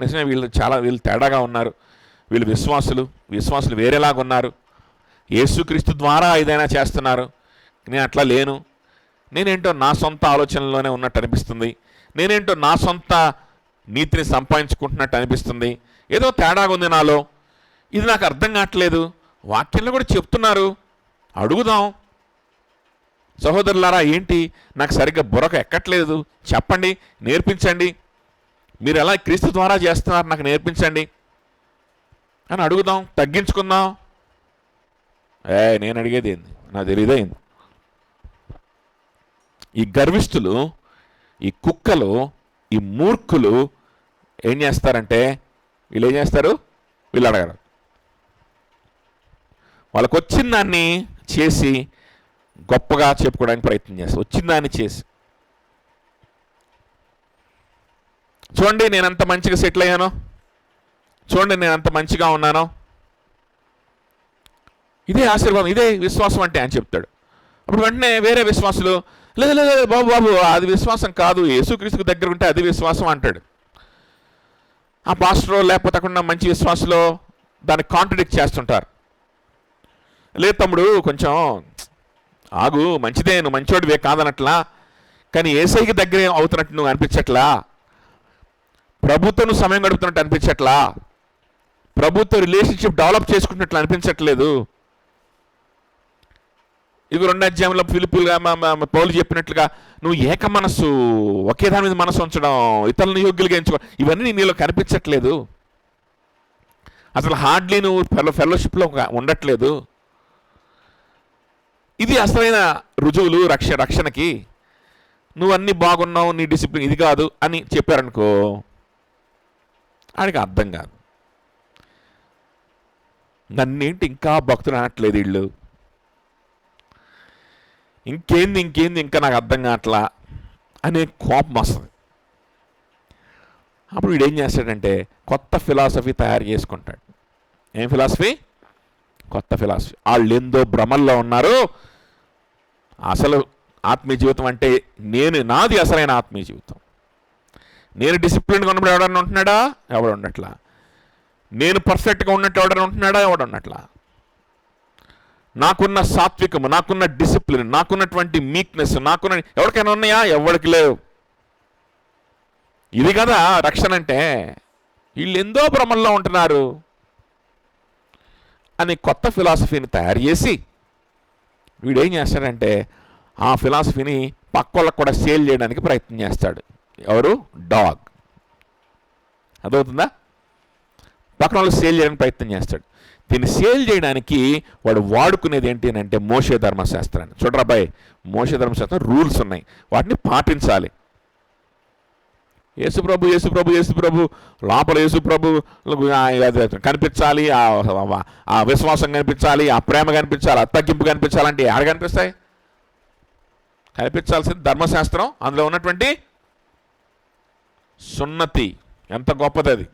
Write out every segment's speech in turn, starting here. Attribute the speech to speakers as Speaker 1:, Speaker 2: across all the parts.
Speaker 1: నిజమే వీళ్ళు తేడాగా ఉన్నారు, వీళ్ళు విశ్వాసులు వేరేలాగా ఉన్నారు, యేసుక్రీస్తు ద్వారా ఏదైనా చేస్తున్నారు, నేను అట్లా లేను, నేనేంటో నా సొంత ఆలోచనలోనే ఉన్నట్టు అనిపిస్తుంది, నేనేంటో నా సొంత నీతిని సంపాదించుకుంటున్నట్టు అనిపిస్తుంది, ఏదో తేడాగా ఉంది నాలో, ఇది నాకు అర్థం కావట్లేదు. వాక్యంలో కూడా చెప్తున్నారు, అడుగుదాం. సహోదరులారా, ఏంటి నాకు సరిగ్గా బుర్రకు ఎక్కట్లేదు, చెప్పండి, నేర్పించండి, మీరు ఎలా క్రీస్తు ద్వారా చేస్తున్నారు నాకు నేర్పించండి అని అడుగుదాం, తగ్గించుకుందాం. నేను అడిగేది ఏంది, నాకు తెలియదేంది. ఈ గర్విష్ఠులు, ఈ కుక్కలు, ఈ మూర్ఖులు ఏం చేస్తారంటే, వీళ్ళు ఏం చేస్తారు, వీళ్ళు అడగరు. వాళ్ళకు వచ్చిన దాన్ని చేసి గొప్పగా చెప్పుకోవడానికి ప్రయత్నం చేస్తారు, వచ్చిన దాన్ని చేసి. చూడండి నేను అంత మంచిగా సెటిల్ అయ్యాను, చూడండి నేను అంత మంచిగా ఉన్నాను, ఇదే ఆశీర్వాదం, ఇదే విశ్వాసం అంటే అని చెప్తాడు. అప్పుడు వెంటనే వేరే విశ్వాసులు, లేదు లేదు బాబు అది విశ్వాసం కాదు, యేసుక్రీస్తుకు దగ్గర ఉంటే అది విశ్వాసం అంటాడు. ఆ పాస్టరో లేకపోతే అక్కడ మంచి విశ్వాసులో దాన్ని కాంట్రడిక్ట్ చేస్తుంటారు. లేదు తమ్ముడు కొంచెం ఆగు, మంచిదే, నువ్వు మంచోడివే కాదనట్లా, కానీ ఏసైకి దగ్గరే అవుతున్నట్టు నువ్వు అనిపించట్లా, ప్రభుత్వం సమయం గడుపుతున్నట్టు అనిపించట్లా, ప్రభుత్వ రిలేషన్షిప్ డెవలప్ చేసుకుంటున్నట్లు అనిపించట్లేదు. ఇవి 2 అధ్యాయంలో ఫిలిప్పులుగా పౌలు చెప్పినట్లుగా నువ్వు ఏక మనస్సు, ఒకే దాని మీద మనసు ఉంచడం, ఇతరులను యోగ్యులుగా ఎంచుకోవడం, ఇవన్నీ నీలో కనిపించట్లేదు. అసలు హార్డ్లీ నువ్వు ఫెలోషిప్లో ఉండట్లేదు. ఇది అసలైన రుజువులు రక్షణకి. నువ్వు అన్నీ బాగున్నావు, నీ డిసిప్లిన్ ఇది కాదు అని చెప్పారనుకో, ఆడికి అర్థం కాదు. నన్నేంటి ఇంకా భక్తులు అనట్లేదు వీళ్ళు, ఇంకేంది ఇంకా నాకు అర్థం కావట్లా అనే కోపం వస్తుంది. అప్పుడు వీడు ఏం చేస్తాడంటే కొత్త ఫిలాసఫీ తయారు చేసుకుంటాడు. ఏం ఫిలాసఫీ? కొత్త ఫిలాసఫీ. వాళ్ళు ఎందో భ్రమల్లో ఉన్నారు. అసలు ఆత్మీయ జీవితం అంటే నాది అసలైన ఆత్మీయ జీవితం. నేను డిసిప్లిన్గా ఉన్నప్పుడు ఎవడన్నా ఉంటున్నాడా? ఎవడు ఉండట్లా. నేను పర్ఫెక్ట్గా ఉన్నట్టు ఎవడన్నా ఉంటున్నాడా? ఎవడు ఉండట్లా. నాకున్న సాత్వికము, నాకున్న డిసిప్లిన్, నాకున్నటువంటి మీక్నెస్ ఎవరికైనా ఉన్నాయా? ఎవరికి లేవు. ఇది కదా రక్షణ అంటే. వీళ్ళు ఎందో భ్రమల్లో ఉంటున్నారు అని కొత్త ఫిలాసఫీని తయారు చేసి వీడేం చేస్తాడంటే ఆ ఫిలాసఫీని పక్కోళ్ళకు కూడా సేల్ చేయడానికి ప్రయత్నం చేస్తాడు. ఎవరు? డాగ్. అదవుతుందా? పక్కన వాళ్ళు సేల్ చేయడానికి ప్రయత్నం చేస్తాడు. దీన్ని సేల్ చేయడానికి వాడు వాడుకునేది ఏంటి అని అంటే మోషే ధర్మశాస్త్రాన్ని. చూడరాబాయ్, మోషే ధర్మశాస్త్రం రూల్స్ ఉన్నాయి, వాటిని పాటించాలి. యేసుప్రభు లోపల యేసుప్రభు కనిపించాలి, ఆ విశ్వాసం కనిపించాలి, ఆ ప్రేమ కనిపించాలి, ఆ తగ్గింపు కనిపించాలంటే ఆడ కనిపిస్తాయి? కనిపించాల్సింది ధర్మశాస్త్రం, అందులో ఉన్నటువంటి సున్నతి. ఎంత గొప్పది అది!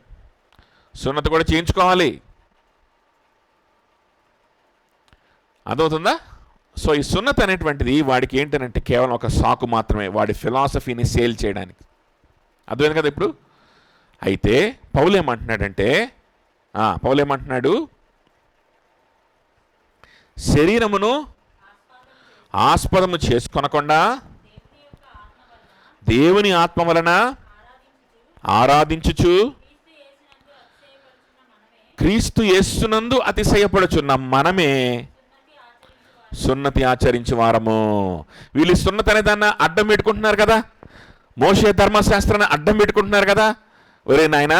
Speaker 1: సున్నతి కూడా చేయించుకోవాలి. అర్థమవుతుందా? సో ఈ సున్నతి అనేటువంటిది వాడికి ఏంటంటే కేవలం ఒక సాకు మాత్రమే, వాడి ఫిలాసఫీని సేల్ చేయడానికి. అర్థమైంది కదా ఇప్పుడు? అయితే పౌలు ఏమంటున్నాడు? శరీరమును ఆస్పదము చేసుకొనకుండా దేవుని ఆత్మ వలన ఆరాధించుచు క్రీస్తు యేసునందు అతిశయపడుచున్న మనమే సున్నతి ఆచరించి వారము. వీళ్ళు సున్నతి అనే దాన్ని అడ్డం పెట్టుకుంటున్నారు కదా, మోషే ధర్మశాస్త్రాన్ని అడ్డం పెట్టుకుంటున్నారు కదా. ఒరే నాయనా,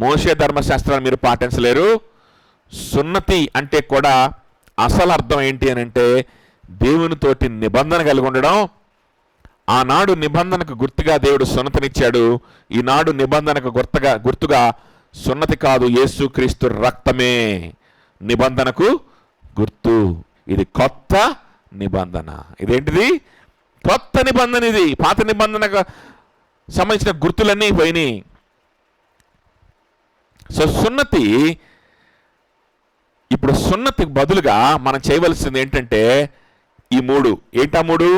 Speaker 1: మోషే ధర్మశాస్త్రాన్ని మీరు పాటించలేరు. సున్నతి అంటే కూడా అసలు అర్థం ఏంటి అని అంటే దేవునితోటి నిబంధన కలిగి ఉండడం. ఆనాడు నిబంధనకు గుర్తుగా దేవుడు సున్నతినిచ్చాడు. ఈనాడు నిబంధనకు గుర్తుగా సున్నతి కాదు, యేసుక్రీస్తు రక్తమే నిబంధనకు గుర్తు. ఇది కొత్త నిబంధన. ఇదేంటిది? కొత్త నిబంధన. ఇది పాత నిబంధనకు సంబంధించిన గుర్తులన్నీ పోయినాయి. సో సున్నతి, ఇప్పుడు సున్నతికి బదులుగా మనం చేయవలసింది ఏంటంటే ఈ 3. ఏంటా 3?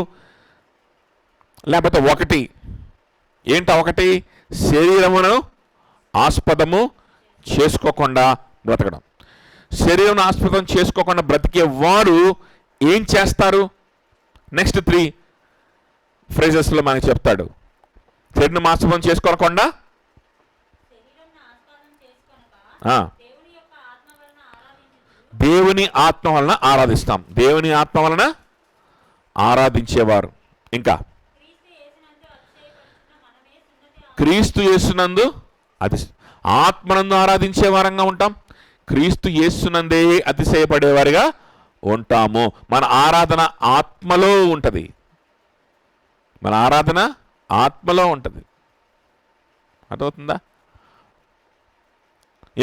Speaker 1: లేకపోతే 1 ఏంటా? 1 శరీరమును ఆస్పదము చేసుకోకుండా బ్రతకడం. శరీరం ఆస్పదం చేసుకోకుండా బ్రతికే వారు ఏం చేస్తారు? నెక్స్ట్ 3 ఫ్రేజెస్లో మనకి చెప్తాడు. శరీరం ఆస్పదం చేసుకోకుండా దేవుని ఆత్మ వలన ఆరాధిస్తాం. దేవుని ఆత్మ వలన ఆరాధించేవారు. ఇంకా క్రీస్తు యేసునందు ఆత్మనందు ఆరాధించే వారంగా ఉంటాం. క్రీస్తు యేసునందే అతిశయపడేవారిగా ఉంటాము. మన ఆరాధన ఆత్మలో ఉంటుంది. మన ఆరాధన ఆత్మలో ఉంటుంది. అర్థమవుతుందా?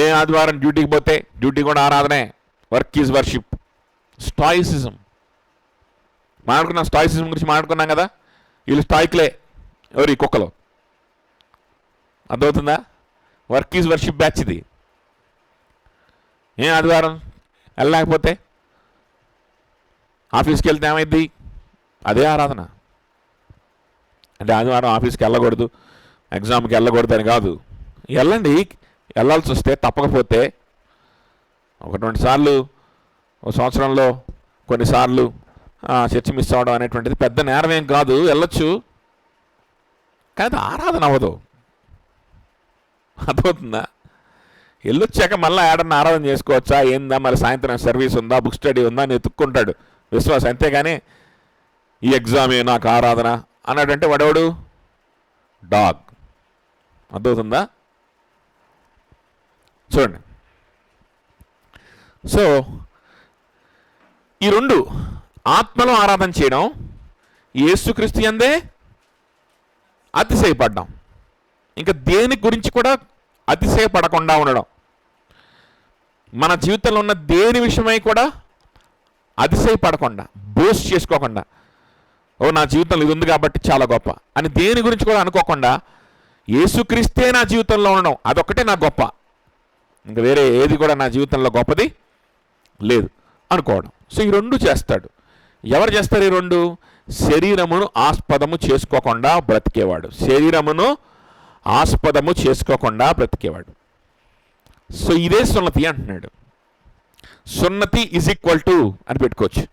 Speaker 1: ఏ ఆదివారం డ్యూటీకి పోతే డ్యూటీ కూడా ఆరాధనే. Work is worship. స్టాయిసిజం మాట్లాడుకున్నాం. స్టాయిసిజం గురించి మాట్లాడుకున్నాం కదా. వీళ్ళు స్టాయిక్లే. ఎవరు? ఈ కుక్కలు. అర్థమవుతుందా? వర్క్ ఈజ్ వర్షిప్ బ్యాచ్ ఇది. ఏ ఆదివారం వెళ్ళలేకపోతే ఆఫీస్కి వెళ్తే ఏమైంది? అదే ఆరాధన. అంటే ఆదివారం ఆఫీస్కి వెళ్ళకూడదు, ఎగ్జామ్కి వెళ్ళకూడదు అని కాదు. వెళ్ళండి. వెళ్ళాల్సి వస్తే తప్పకపోతే 1-2 సార్లు ఒక సంవత్సరంలో కొన్నిసార్లు చర్చ మిస్ అవ్వడం అనేటువంటిది పెద్ద నేరం ఏం కాదు. వెళ్ళొచ్చు. కానీ ఆరాధన అవ్వదు. అర్థమవుతుందా? వెళ్ళొచ్చాక మళ్ళీ ఏడన్నా ఆరాధన చేసుకోవచ్చా? ఏందా మరి సాయంత్రం సర్వీస్ ఉందా, బుక్ స్టడీ ఉందా అని ఎత్తుక్కుంటాడు విశ్వాసం. అంతేగాని ఈ ఎగ్జామే నాకు ఆరాధన అన్నాడంటే వాడేవాడు డాగ్. అర్థమవుతుందా? చూడండి. సో ఈ 2 ఆత్మలో ఆరాధన చేయడం, యేసుక్రీస్తు యందే అతిశయపడ్డాం. ఇంకా దేని గురించి కూడా అతిశయపడకుండా ఉండడం. మన జీవితంలో ఉన్న దేని విషయమై కూడా అతిశయపడకుండా, బోస్ట్ చేసుకోకుండా, ఓ నా జీవితంలో ఇది ఉంది కాబట్టి చాలా గొప్ప అని దేని గురించి కూడా అనుకోకుండా యేసుక్రీస్తే నా జీవితంలో ఉండడం, అదొక్కటే నా గొప్ప, ఇంకా వేరే ఏది కూడా నా జీవితంలో గొప్పది లేదు అనుకోవడం. సో ఈ 2 చేస్తాడు. ఎవరు చేస్తారు ఈ 2? శరీరమును ఆస్పదము చేసుకోకుండా బ్రతికేవాడు. శరీరమును ఆస్పదము చేసుకోకుండా బ్రతికేవాడు. సో ఇదే సున్నతి అంటున్నాడు. సున్నతి ఈజ్ ఈక్వల్ టు అని పెట్టుకోవచ్చు.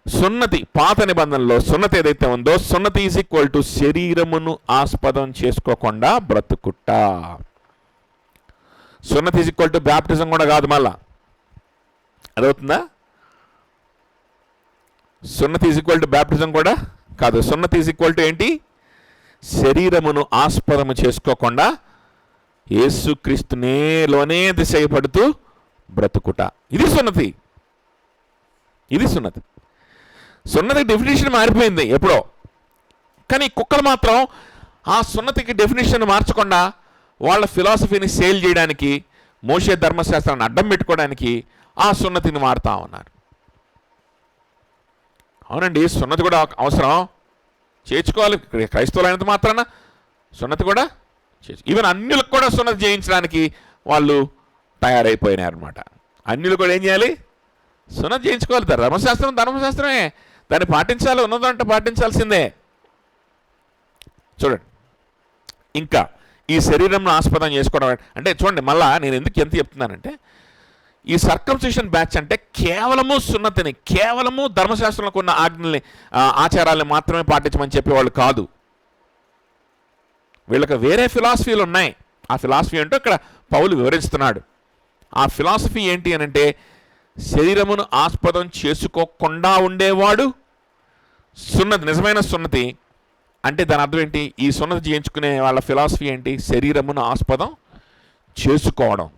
Speaker 1: సున్నతి పాత నిబంధనలో సున్నతి ఏదైతే ఉందో సున్నతి ఈజ్ ఈక్వల్ టు శరీరమును ఆస్పదం చేసుకోకుండా బ్రతుకుట. సున్నతి ఈజ్ ఈక్వల్ టు బ్యాప్టిజం కూడా కాదు. మళ్ళా అదవుతుందా? సున్నతి ఈజ్ ఈక్వల్ టు బ్యాప్టిజం కూడా కాదు. సున్నతి ఈజ్ ఈక్వల్ టు ఏంటి? శరీరమును ఆస్పదము చేసుకోకుండా యేసుక్రీస్తునేలోనే అతిశయపడుతూ బ్రతుకుట. ఇది సున్నతి. ఇది సున్నతి. సున్నతి డెఫినేషన్ మారిపోయింది ఎప్పుడో. కానీ కుక్కలు మాత్రం ఆ సున్నతికి డెఫినేషన్ మార్చకుండా వాళ్ళ ఫిలాసఫీని సేల్ చేయడానికి, మోషే ధర్మశాస్త్రాన్ని అడ్డం పెట్టుకోవడానికి ఆ సున్నతిని మారుతా ఉన్నారు. అవునండి, సున్నతి కూడా అవసరం, చేర్చుకోవాలి. క్రైస్తవులైనంత మాత్రాన సున్నతి కూడా ఈవెన్ అన్యులకు కూడా సున్నతి చేయించడానికి వాళ్ళు తయారైపోయినారనమాట. అన్యులు కూడా ఏం చేయాలి? సున్నతి చేయించుకోవాలి. ధర్మశాస్త్రం ధర్మశాస్త్రమే, దాన్ని పాటించాలి, ఉన్నదంటే పాటించాల్సిందే. చూడండి, ఇంకా ఈ శరీరంను ఆస్పదం చేసుకోవడం అంటే చూడండి, మళ్ళా నేను ఎందుకు ఎంత చెప్తున్నానంటే ఈ సర్కంసిషన్ బ్యాచ్ అంటే కేవలము సున్నతిని, కేవలము ధర్మశాస్త్రంలో ఉన్న ఆజ్ఞల్ని, ఆచారాలను మాత్రమే పాటించమని చెప్పేవాళ్ళు కాదు. వీళ్ళకి వేరే ఫిలాసఫీలు ఉన్నాయి. ఆ ఫిలాసఫీ ఏంటో ఇక్కడ పౌలు వివరిస్తున్నాడు. ఆ ఫిలాసఫీ ఏంటి అని అంటే శరీరమును ఆస్పదం చేసుకోకుండా ఉండేవాడు సున్నతి, నిజమైన సున్నతి. అంటే దాని అర్థం ఏంటి? ఈ సున్నతి చేయించుకునే వాళ్ళ ఫిలాసఫీ ఏంటి? శరీరమును ఆస్పదం చేసుకోవడం.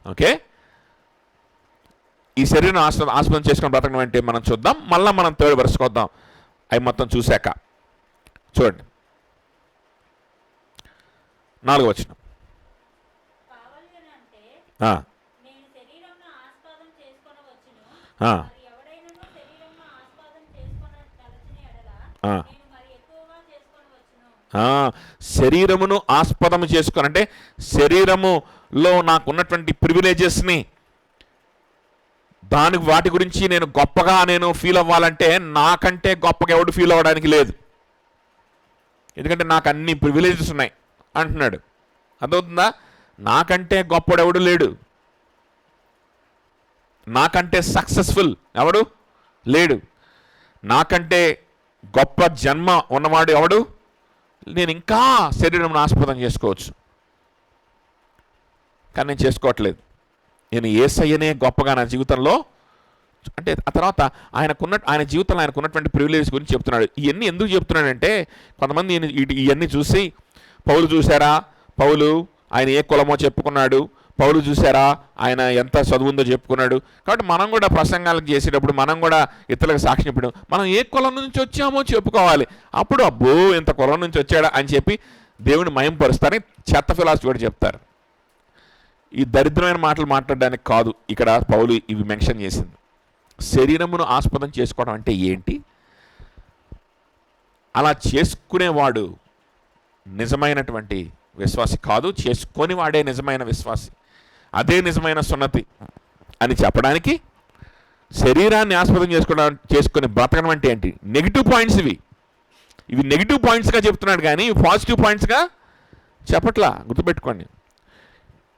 Speaker 1: ఓకే, ఈ శరీరం ఆస్పదం చేసుకుని బ్రతకడం అంటే మనం చూద్దాం. మళ్ళీ మనం 3rd verse వద్దాం. అవి మొత్తం చూశాక చూడండి, 4వ వచనం. శరీరమును ఆస్పదము చేసుకొని అంటే శరీరములో నాకున్నటువంటి ప్రివిలేజెస్ని వాటి గురించి నేను గొప్పగా ఫీల్ అవ్వాలంటే నాకంటే గొప్పగా ఎవడు ఫీల్ అవ్వడానికి లేదు. ఎందుకంటే నాకు అన్ని ప్రివిలేజెస్ ఉన్నాయి అంటున్నాడు. అర్థమవుతుందా? నాకంటే గొప్పడెవడు లేడు, నాకంటే సక్సెస్ఫుల్ ఎవడు లేడు, నాకంటే గొప్ప జన్మ ఉన్నవాడు ఎవడు, నేను ఇంకా శరీరం ఆస్పదం చేసుకోవచ్చు, కానీ నేను చేసుకోవట్లేదు. నేను యేసయ్యనే గొప్పగా నా జీవితంలో, అంటే ఆ తర్వాత ఆయన జీవితంలో ఆయనకున్నటువంటి ప్రివిలేజ్ గురించి చెప్తున్నాడు. ఇవన్నీ ఎందుకు చెప్తున్నాడంటే, కొంతమంది ఇవన్నీ చూసి పౌలు చూసారా, పౌలు ఆయన ఏ కులమో చెప్పుకున్నాడు, పౌలు చూసారా ఆయన ఎంత చదువుందో చెప్పుకున్నాడు, కాబట్టి మనం కూడా ప్రసంగాలకు చేసేటప్పుడు మనం కూడా ఇతరులకు సాక్ష్యం చెప్పడం, మనం ఏ కులం నుంచి వచ్చామో చెప్పుకోవాలి. అప్పుడు అబ్బో ఇంత కులం నుంచి వచ్చాడా అని చెప్పి దేవుని మహింపరుస్తారని చెత్త ఫిలాసఫీ కూడా చెప్తారు. ఈ దరిద్రమైన మాటలు మాట్లాడడానికి కాదు ఇక్కడ పౌలు ఇవి మెన్షన్ చేసింది. శరీరమును ఆస్పదం చేసుకోవడం అంటే ఏంటి, అలా చేసుకునేవాడు నిజమైనటువంటి విశ్వాసి కాదు, చేసుకొని వాడే నిజమైన విశ్వాసి, అదే నిజమైన సున్నతి అని చెప్పడానికి శరీరాన్ని ఆస్పదం చేసుకుని బ్రతకడం అంటే ఏంటి. నెగిటివ్ పాయింట్స్ ఇవి నెగిటివ్ పాయింట్స్గా చెప్తున్నాడు కానీ పాజిటివ్ పాయింట్స్గా చెప్పట్లా, గుర్తుపెట్టుకోండి.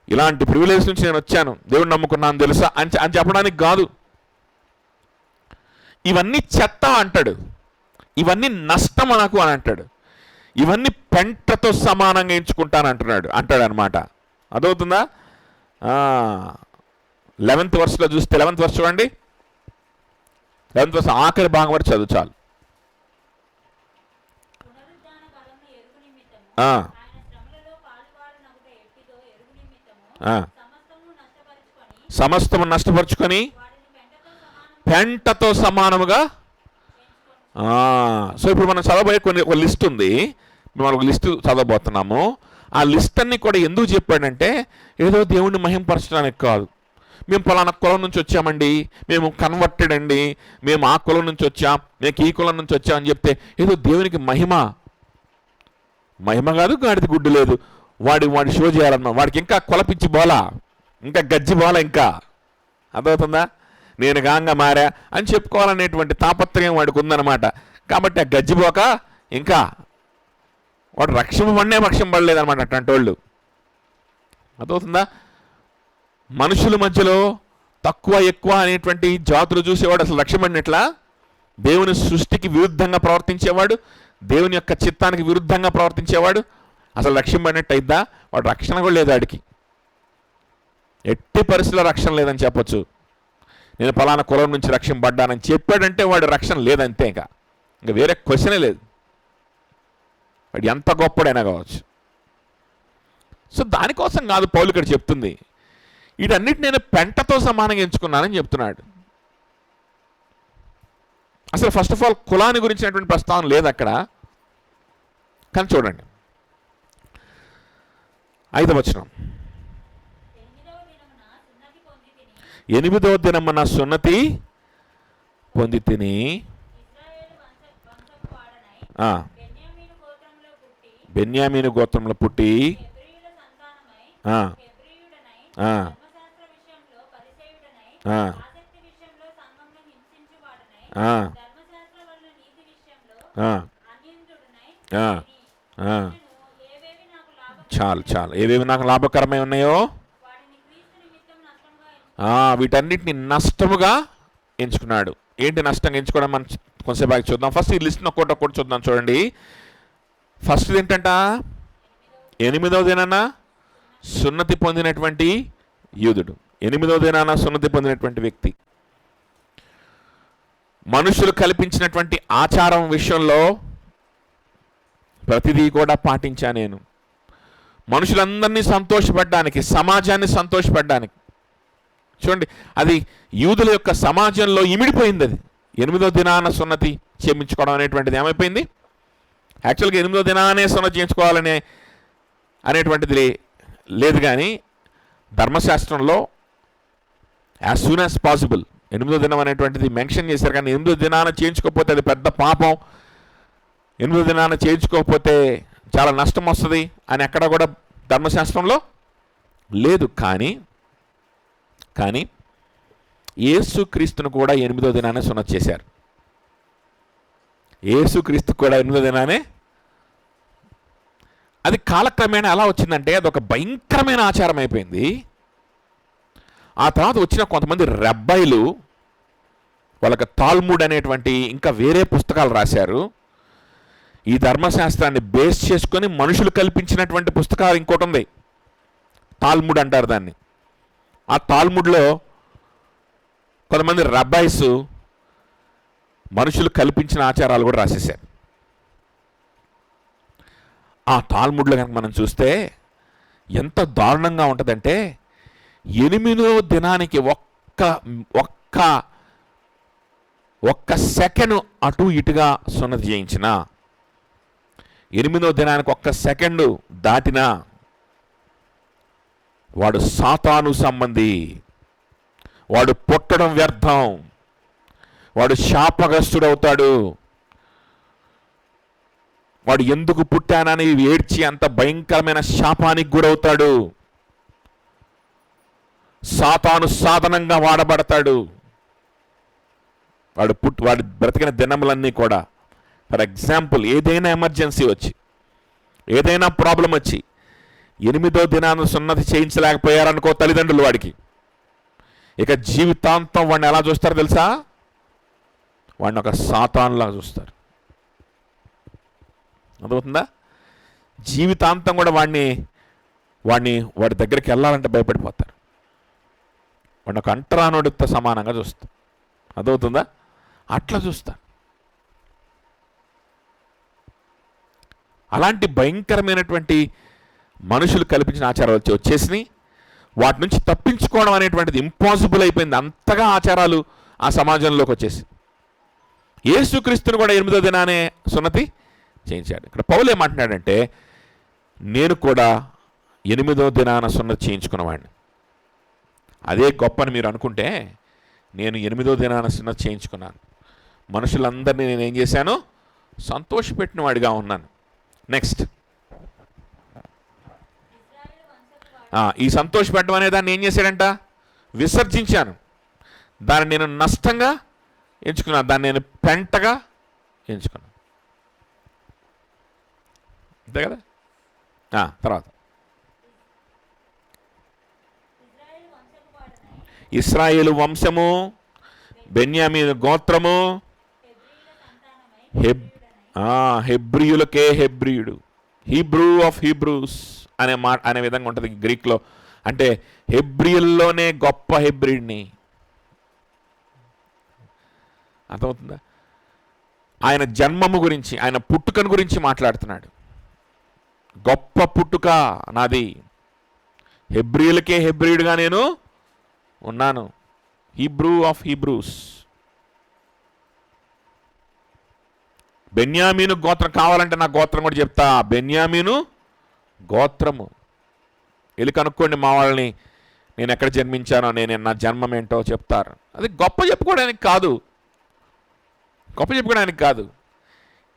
Speaker 1: ఇలాంటి ప్రివిలేజ్ నుంచి నేను వచ్చాను, దేవుడిని నమ్ముకున్నాను తెలుసా అని చెప్పడానికి కాదు. ఇవన్నీ చెత్త అంటాడు, ఇవన్నీ నష్టం నాకు అని అంటాడు, ఇవన్నీ పెంటతో సమానంగా ఎంచుకుంటాను అంటాడు అనమాట. అదవుతుందా? 11th వర్స్లో చూస్తే 11th వర్స్ చూడండి, 11th వర్స్ ఆఖరి భాగం వరకు చదువు చాలు. సమస్తము నష్టపరుచుకొని పెంటతో సమానముగా. సో ఇప్పుడు మనం చదవబోయే ఒక లిస్ట్ ఉంది, మనం ఒక లిస్టు చదవబోతున్నాము. ఆ లిస్ట్ అన్ని కూడా ఎందుకు చెప్పాడంటే ఏదో దేవుణ్ణి మహింపరచడానికి కాదు. మేము పలానా కులం నుంచి వచ్చామండి, మేము కన్వర్టెడ్ అండి, మేము ఆ కులం నుంచి వచ్చాం, మేము ఈ కులం నుంచి వచ్చామని చెప్తే ఏదో దేవునికి మహిమ కాదు, గాడిది గుడ్డు లేదు. వాడి షో చేయాలన్నమాట. వాడికి ఇంకా కొలపిచ్చి బోలా, ఇంకా గజ్జి బోలా, ఇంకా అర్థమవుతుందా, నేను గాంగా మారా అని చెప్పుకోవాలనేటువంటి తాపత్రయం వాడికి ఉందన్నమాట. కాబట్టి ఆ గజ్జిపోక ఇంకా వాడు రక్షణ పడలేదన్నమాట అట్లాంటి వాళ్ళు. అర్థమవుతుందా? మనుషుల మధ్యలో తక్కువ ఎక్కువ అనేటువంటి జాతులు చూసేవాడు అసలు రక్షపడినట్లా. దేవుని సృష్టికి విరుద్ధంగా ప్రవర్తించేవాడు, దేవుని యొక్క చిత్తానికి విరుద్ధంగా ప్రవర్తించేవాడు అసలు రక్షింపడినట్టు అయిద్దా? వాడు రక్షణ కూడా లేదు, వాడికి ఎట్టి పరిస్థితుల్లో రక్షణ లేదని చెప్పొచ్చు. నేను ఫలానా కులం నుంచి రక్షింపడ్డానని చెప్పాడంటే వాడు రక్షణ లేదంతే, ఇంకా వేరే క్వశ్చనే లేదు. వాడు ఎంత గొప్పడైనా కావచ్చు. సో దానికోసం కాదు పౌలు ఇక్కడ చెప్తుంది, వీటన్నిటి నేను పెంటతో సమానంగా ఎంచుకున్నానని చెప్తున్నాడు. అసలు ఫస్ట్ ఆఫ్ ఆల్ కులాన్ని గురించినటువంటి ప్రస్తావన లేదు అక్కడ. కానీ చూడండి 5వ వచనం, 8వ దినమున సున్నతి పొంది తిని బెన్యామీను గోత్రంలో పుట్టి చాలు ఏవేవి నాకు లాభకరమై ఉన్నాయో వీటన్నిటిని నష్టముగా ఎంచుకున్నాడు. ఏంటి నష్టంగా ఎంచుకోవడం మనం కొంచెంసేపు చూద్దాం. ఫస్ట్ ఈ లిస్ట్ని ఒక్కొక్కటి చూద్దాం. చూడండి, ఫస్ట్ ఏంటంట, 8వ దినాన సున్నతి పొందినటువంటి యూదుడు, 8వ దినాన సున్నతి పొందినటువంటి వ్యక్తి. మనుషులు కల్పించినటువంటి ఆచారం విషయంలో ప్రతిదీ కూడా పాటించా నేను, మనుషులందరినీ సంతోషపెట్టడానికి, సమాజాన్ని సంతోషపెట్టడానికి. చూడండి, అది యూదుల యొక్క సమాజంలో ఇమిడిపోయింది. అది 8వ దినాన సున్నతి చేయించుకోవడం అనేటువంటిది ఏమైపోయింది, యాక్చువల్గా 8వ దినానే సున్నతి చేయించుకోవాలనే అనేటువంటిది లేదు. కానీ ధర్మశాస్త్రంలో యాజ్ సూన్ యాజ్ పాసిబుల్ 8వ దినం అనేటువంటిది మెన్షన్ చేశారు. కానీ 8వ దినాన చేయించుకోకపోతే అది పెద్ద పాపం, 8వ దినాన చేయించుకోకపోతే చాలా నష్టం వస్తుంది అని ఎక్కడ కూడా ధర్మశాస్త్రంలో లేదు. కానీ యేసుక్రీస్తును కూడా 8వ దినానే సున్నతి చేశారు. యేసుక్రీస్తు కూడా 8వ దినానే. అది కాలక్రమేణా ఎలా వచ్చిందంటే అది ఒక భయంకరమైన ఆచారం అయిపోయింది. ఆ తర్వాత వచ్చిన కొంతమంది రబ్బాయిలు వాళ్ళకి తాల్ముడ్ అనేటువంటి ఇంకా వేరే పుస్తకాలు రాశారు. ఈ ధర్మశాస్త్రాన్ని బేస్ చేసుకొని మనుషులు కల్పించినటువంటి పుస్తకాలు ఇంకోటి ఉంది, తాల్ముడ్ అంటారు దాన్ని. ఆ తాల్ముడ్లో కొంతమంది రబ్బాయిస్ మనుషులు కల్పించిన ఆచారాలు కూడా రాసేశారు. ఆ తాల్ముడ్లో కనుక మనం చూస్తే ఎంత దారుణంగా ఉంటుందంటే 8వ దినానికి ఒక్క సెకండ్ అటు ఇటుగా సున్నతి చేయించిన, 8వ దినానికి ఒక్క సెకండు దాటినా వాడు సాతాను సంబంధి, వాడు పుట్టడం వ్యర్థం, వాడు శాపగ్రస్తుడవుతాడు. వాడు ఎందుకు పుట్టానని ఏడ్చి అంత భయంకరమైన శాపానికి గురవుతాడు. సాతాను సాధనంగా వాడబడతాడు. వాడు బ్రతికిన దినములన్నీ కూడా, ఫర్ ఎగ్జాంపుల్ ఏదైనా ఎమర్జెన్సీ వచ్చి, ఏదైనా ప్రాబ్లం వచ్చి 8వ దినాన్ని సున్నతి చేయించలేకపోయారనుకో తల్లిదండ్రులు, వాడికి ఇక జీవితాంతం వాడిని ఎలా చూస్తారో తెలుసా? వాడిని ఒక సాతానులా చూస్తారు. అర్థమవుతుందా? జీవితాంతం కూడా వాడి దగ్గరికి వెళ్ళాలంటే భయపడిపోతారు. వాడిని ఒక అంటరానుడితో సమానంగా చూస్తారు. అర్థమవుతుందా? అట్లా చూస్తారు. అలాంటి భయంకరమైనటువంటి మనుషులు కల్పించిన ఆచారాలు వచ్చేసినాయి. వాటి నుంచి తప్పించుకోవడం అనేటువంటిది ఇంపాసిబుల్ అయిపోయింది. అంతగా ఆచారాలు ఆ సమాజంలోకి వచ్చేసి యేసుక్రీస్తుని కూడా 8వ దినానే సున్నతి చేయించాడు. ఇక్కడ పౌలు ఏమంటున్నాడంటే, నేను కూడా 8వ దినాన సున్నతి చేయించుకున్నవాడిని. అదే గొప్పని మీరు అనుకుంటే, నేను 8వ దినాన సున్నతి చేయించుకున్నాను, మనుషులందరినీ నేను ఏం చేశాను? సంతోషపెట్టిన వాడిగా ఉన్నాను. నెక్స్ట్, ఈ సంతోషపెట్టడం అనే దాన్ని ఏం చేశాడంట? విసర్జించాను. దాన్ని నేను నష్టంగా ఎంచుకున్నాను, దాన్ని నేను పెంటగా ఎంచుకున్నాను. అంతే కదా? తర్వాత ఇశ్రాయేలు వంశము, బెన్యామీను గోత్రము, హెబ్రియులకే హెబ్రియుడు, హీబ్రూ ఆఫ్ హీబ్రూస్ అనే విధంగా ఉంటుంది గ్రీక్లో. అంటే హెబ్రియుల్లోనే గొప్ప హెబ్రియుడిని. అర్థమవుతుందా? ఆయన జన్మము గురించి, ఆయన పుట్టుకను గురించి మాట్లాడుతున్నాడు. గొప్ప పుట్టుక నాది, హెబ్రియులకే హెబ్రియుడుగా నేను ఉన్నాను, హీబ్రూ ఆఫ్ హీబ్రూస్. బెన్యామీను గోత్రం కావాలంటే నా గోత్రం కూడా చెప్తా. బెన్యామీను గోత్రము వెళ్ళి కనుక్కోండి మా వాళ్ళని, నేను ఎక్కడ జన్మించానో, నా జన్మం ఏంటో చెప్తారు. అది గొప్ప చెప్పుకోవడానికి కాదు,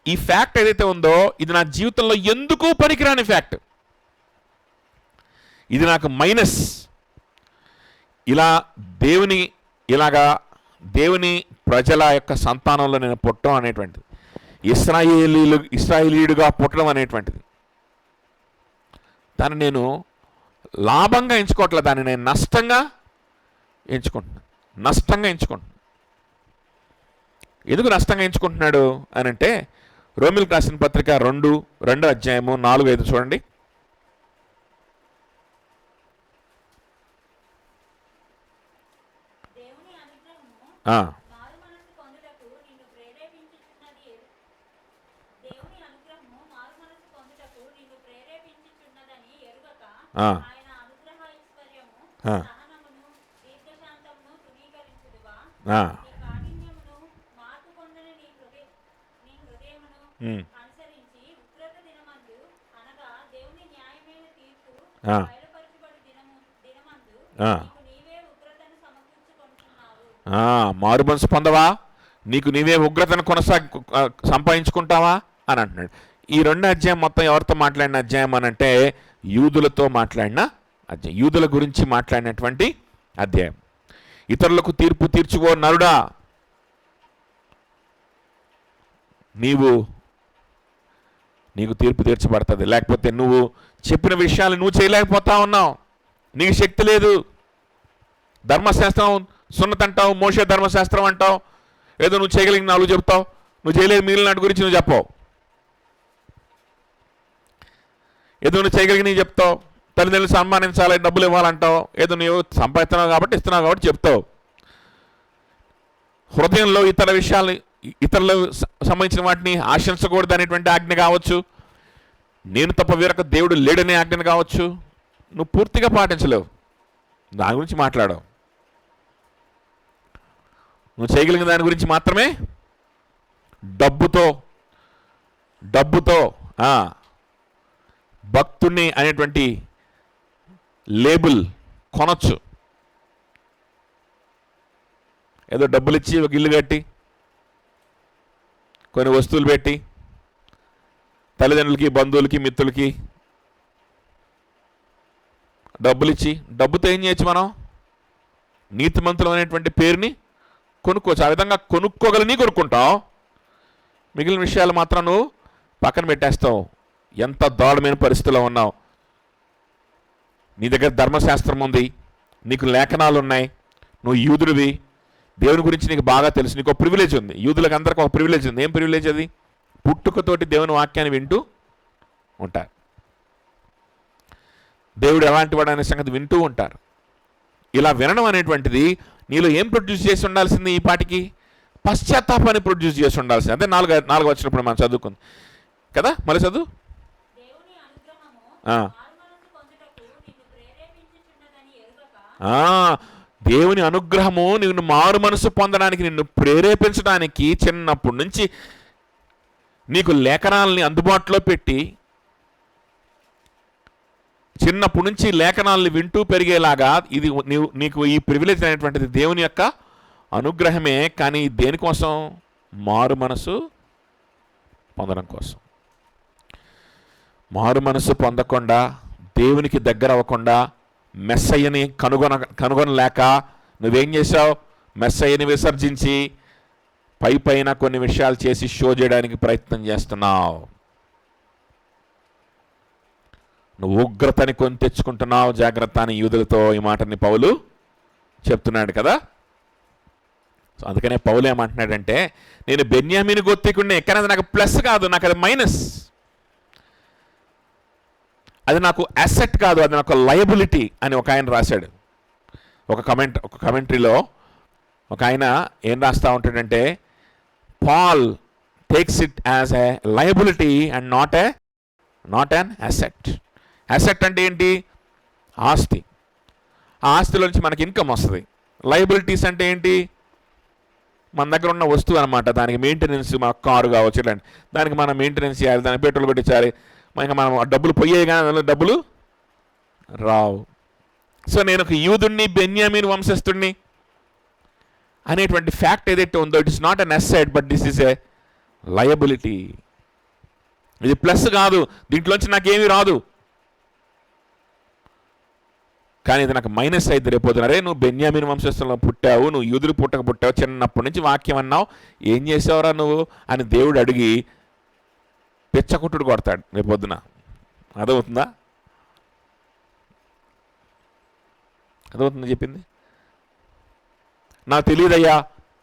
Speaker 1: ఈ ఫ్యాక్ట్ ఏదైతే ఉందో ఇది నా జీవితంలో ఎందుకు పనికిరాని ఫ్యాక్ట్, ఇది నాకు మైనస్. దేవుని ప్రజల యొక్క సంతానంలో నేను పుట్టడం అనేటువంటిది, ఇశ్రాయేలీయుడుగా పుట్టడం అనేటువంటిది, దాన్ని నేను లాభంగా ఎంచుకోవట్లేదు, దాన్ని నేను నష్టంగా ఎంచుకుంటున్నాను. ఎందుకు నష్టంగా ఎంచుకుంటున్నాడు అని అంటే, రోమిలకు రాసిన పత్రిక 2 అధ్యాయము 4-5 చూడండి. మారు మనసు పొందవా, నీకు నీవే ఉగ్రతను సంపాదించుకుంటావా అని అంటున్నాడు. ఈ 2 అధ్యాయం మొత్తం ఎవరితో మాట్లాడిన అధ్యాయం అని అంటే, యూదులతో మాట్లాడిన అధ్యాయం, యూదుల గురించి మాట్లాడినటువంటి అధ్యాయం. ఇతరులకు తీర్పు తీర్చుకో నరుడా, నీవు నీకు తీర్పు తీర్చబడుతుంది. లేకపోతే నువ్వు చెప్పిన విషయాలు నువ్వు చేయలేకపోతా ఉన్నావు, నీకు శక్తి లేదు. ధర్మశాస్త్రం సున్నతి అంటావు, మోషే ధర్మశాస్త్రం అంటావు, ఏదో నువ్వు చేయగలిగిన నాలుగు చెప్తావు, నువ్వు చేయలేదు మిగిలిన నాటి గురించి నువ్వు చెప్పావు. ఏదో నువ్వు చేయగలిగిన చెప్తావు, తల్లిదండ్రులు సన్మానించాలి, డబ్బులు ఇవ్వాలంటావు, ఏదో నువ్వు సంపాదిస్తున్నావు కాబట్టి ఇస్తున్నావు కాబట్టి చెప్తావు. హృదయంలో ఇతర విషయాలు, ఇతరులకు సంబంధించిన వాటిని ఆశించకూడదు అనేటువంటి ఆజ్ఞ కావచ్చు, నేను తప్ప వేరొక దేవుడు లేడనే ఆజ్ఞను కావచ్చు, నువ్వు పూర్తిగా పాటించలేవు. దాని గురించి మాట్లాడవు. నువ్వు చేయగలిగిన దాని గురించి మాత్రమే డబ్బుతో భక్తుణ్ణి అనేటువంటి లేబుల్ కొనొచ్చు. ఏదో డబ్బులు ఇచ్చి ఒక ఇల్లు కట్టి కొన్ని వస్తువులు పెట్టి తల్లిదండ్రులకి, బంధువులకి, మిత్రులకి డబ్బులు ఇచ్చి, డబ్బుతో ఏం చేయొచ్చు? మనం నీతిమంతులు అనేటువంటి పేరుని కొనుక్కోవచ్చు. ఆ విధంగా కొనుక్కోగలని కొనుక్కుంటావు, మిగిలిన విషయాలు మాత్రం నువ్వు పక్కన పెట్టేస్తావు. ఎంత దారుణమైన పరిస్థితిలో ఉన్నావు. నీ దగ్గర ధర్మశాస్త్రం ఉంది, నీకు లేఖనాలు ఉన్నాయి, నువ్వు యూదుడివి, దేవుని గురించి నీకు బాగా తెలుసు, నీకు ఒక ప్రివిలేజ్ ఉంది. యూదులకు అందరికీ ఒక ప్రివిలేజ్ ఉంది. ఏం ప్రివిలేజ్ అది? పుట్టుకతోటి దేవుని వాక్యాన్ని వింటూ ఉంటారు. దేవుడు ఎలాంటి వాడు అనే సంగతి వింటూ ఉంటారు. ఇలా వినడం అనేటువంటిది నీలో ఏం ప్రొడ్యూస్ చేసి ఉండాల్సింది? ఈ పాటికి పశ్చాత్తాపాన్ని ప్రొడ్యూస్ చేసి ఉండాల్సింది. అంటే నాలుగు వచ్చినప్పుడు మనం చదువుకుంది కదా. మళ్ళీ చదువు. దేవుని అనుగ్రహము నిన్ను మారు మనసు పొందడానికి, నిన్ను ప్రేరేపించడానికి చిన్నప్పటి నుంచి నీకు లేఖనాలని అందుబాటులో పెట్టి, చిన్నప్పటి నుంచి లేఖనాలను వింటూ పెరిగేలాగా ఇది నీకు ఈ ప్రివిలేజ్ అనేటువంటిది దేవుని యొక్క అనుగ్రహమే. కానీ దేనికోసం? మారు మనసు పొందడం కోసం. మారు మనసు పొందకుండా, దేవునికి దగ్గర అవ్వకుండా, మెస్సయ్యని కనుగొనలేక నువ్వేం చేసావు? మెస్సయ్యని విసర్జించి పైన కొన్ని విషయాలు చేసి షో చేయడానికి ప్రయత్నం చేస్తున్నావు. నువ్వు ఉగ్రతని కొని తెచ్చుకుంటున్నావు, జాగ్రత్త అని యూదులతో ఈ మాటని పౌలు చెప్తున్నాడు కదా. సో అందుకనే పౌలు ఏమంటున్నాడంటే, నేను బెన్యామీను గోత్రీకుడినే, కానీ అది నాకు ప్లస్ కాదు, నాకు అది మైనస్. అది నాకు అసెట్ కాదు, అది నాకు లయబిలిటీ అని ఒక ఆయన రాశాడు. ఒక కమెంటరీలో ఒక ఆయన ఏం రాస్తూ ఉంటాడంటే, Paul takes it as a liability and not an asset. Asset అంటే ఏంటి? ఆస్తి. ఆ ఆస్తిలో నుంచి మనకి ఇన్కమ్ వస్తుంది. లయబిలిటీస్ అంటే ఏంటి? మన దగ్గర ఉన్న వస్తువు అనమాట, దానికి మెయింటెనెన్స్, మా కారు కావచ్చు ఇలాంటి దానికి మనం మెయింటెనెన్స్ చేయాలి, దానికి పెట్రోల్ పెట్టించాలి, ఇంకా మనం డబ్బులు పోయాయి కానీ అందులో డబ్బులు రావు. సో నేను ఒక యూదుణ్ణి, బెన్యామీను వంశస్థుడిని అనేటువంటి ఫ్యాక్ట్ ఏదైతే ఉందో, it is not an asset but this is a liability. ఇది ప్లస్ కాదు, దీంట్లోంచి నాకేమీ రాదు, కానీ ఇది నాకు మైనస్ అయితే రేపోతున్నా. రే నువ్వు బెన్యామీను వంశస్థుల్లో పుట్టావు, నువ్వు యూదులు పుట్టక చిన్నప్పటి నుంచి వాక్యం అన్నావు, ఏం చేసావురా నువ్వు అని దేవుడు అడిగి పిచ్చకుట్టుడు కొడతాడు రేపొద్దున. అదవుతుందా? అదవుతుందా చెప్పింది? నాకు తెలియదయ్యా,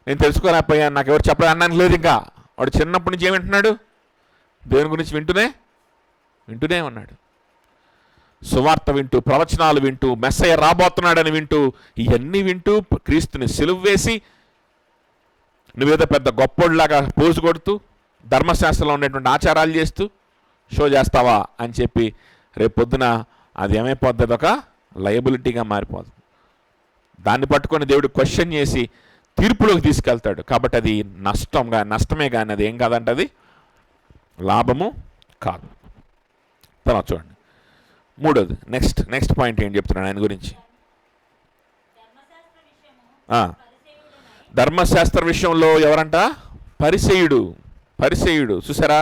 Speaker 1: నేను తెలుసుకోలేకపోయా, నాకు ఎవరు చెప్పలేదు అన్నానికి లేదు. ఇంకా వాడు చిన్నప్పటి నుంచి ఏమింటున్నాడు? దేవుని గురించి వింటూనే ఉన్నాడు. సువార్త వింటూ, ప్రవచనాలు వింటూ, మెస్సయ్య రాబోతున్నాడని వింటూ, ఇవన్నీ వింటూ క్రీస్తుని సిలువ వేసి నువ్వేదో పెద్ద గొప్పోడిలాగా పోజు కొడుతూ ధర్మశాస్త్రంలో ఉండేటువంటి ఆచారాలు చేస్తూ షో చేస్తావా అని చెప్పి రేపు పొద్దున అది ఏమైపోతుంది? ఒక లయబిలిటీగా మారిపోతుంది. దాన్ని పట్టుకొని దేవుడు క్వశ్చన్ చేసి తీర్పులోకి తీసుకెళ్తాడు. కాబట్టి అది నష్టమే కానీ అది ఏం కాదంటే అది లాభము కాదు. తర్వాత చూడండి మూడోది, నెక్స్ట్ పాయింట్ ఏం చెప్తున్నాడు ఆయన గురించి. ధర్మశాస్త్ర విషయంలో ఎవరంట? పరిసయ్యుడు. చూసారా,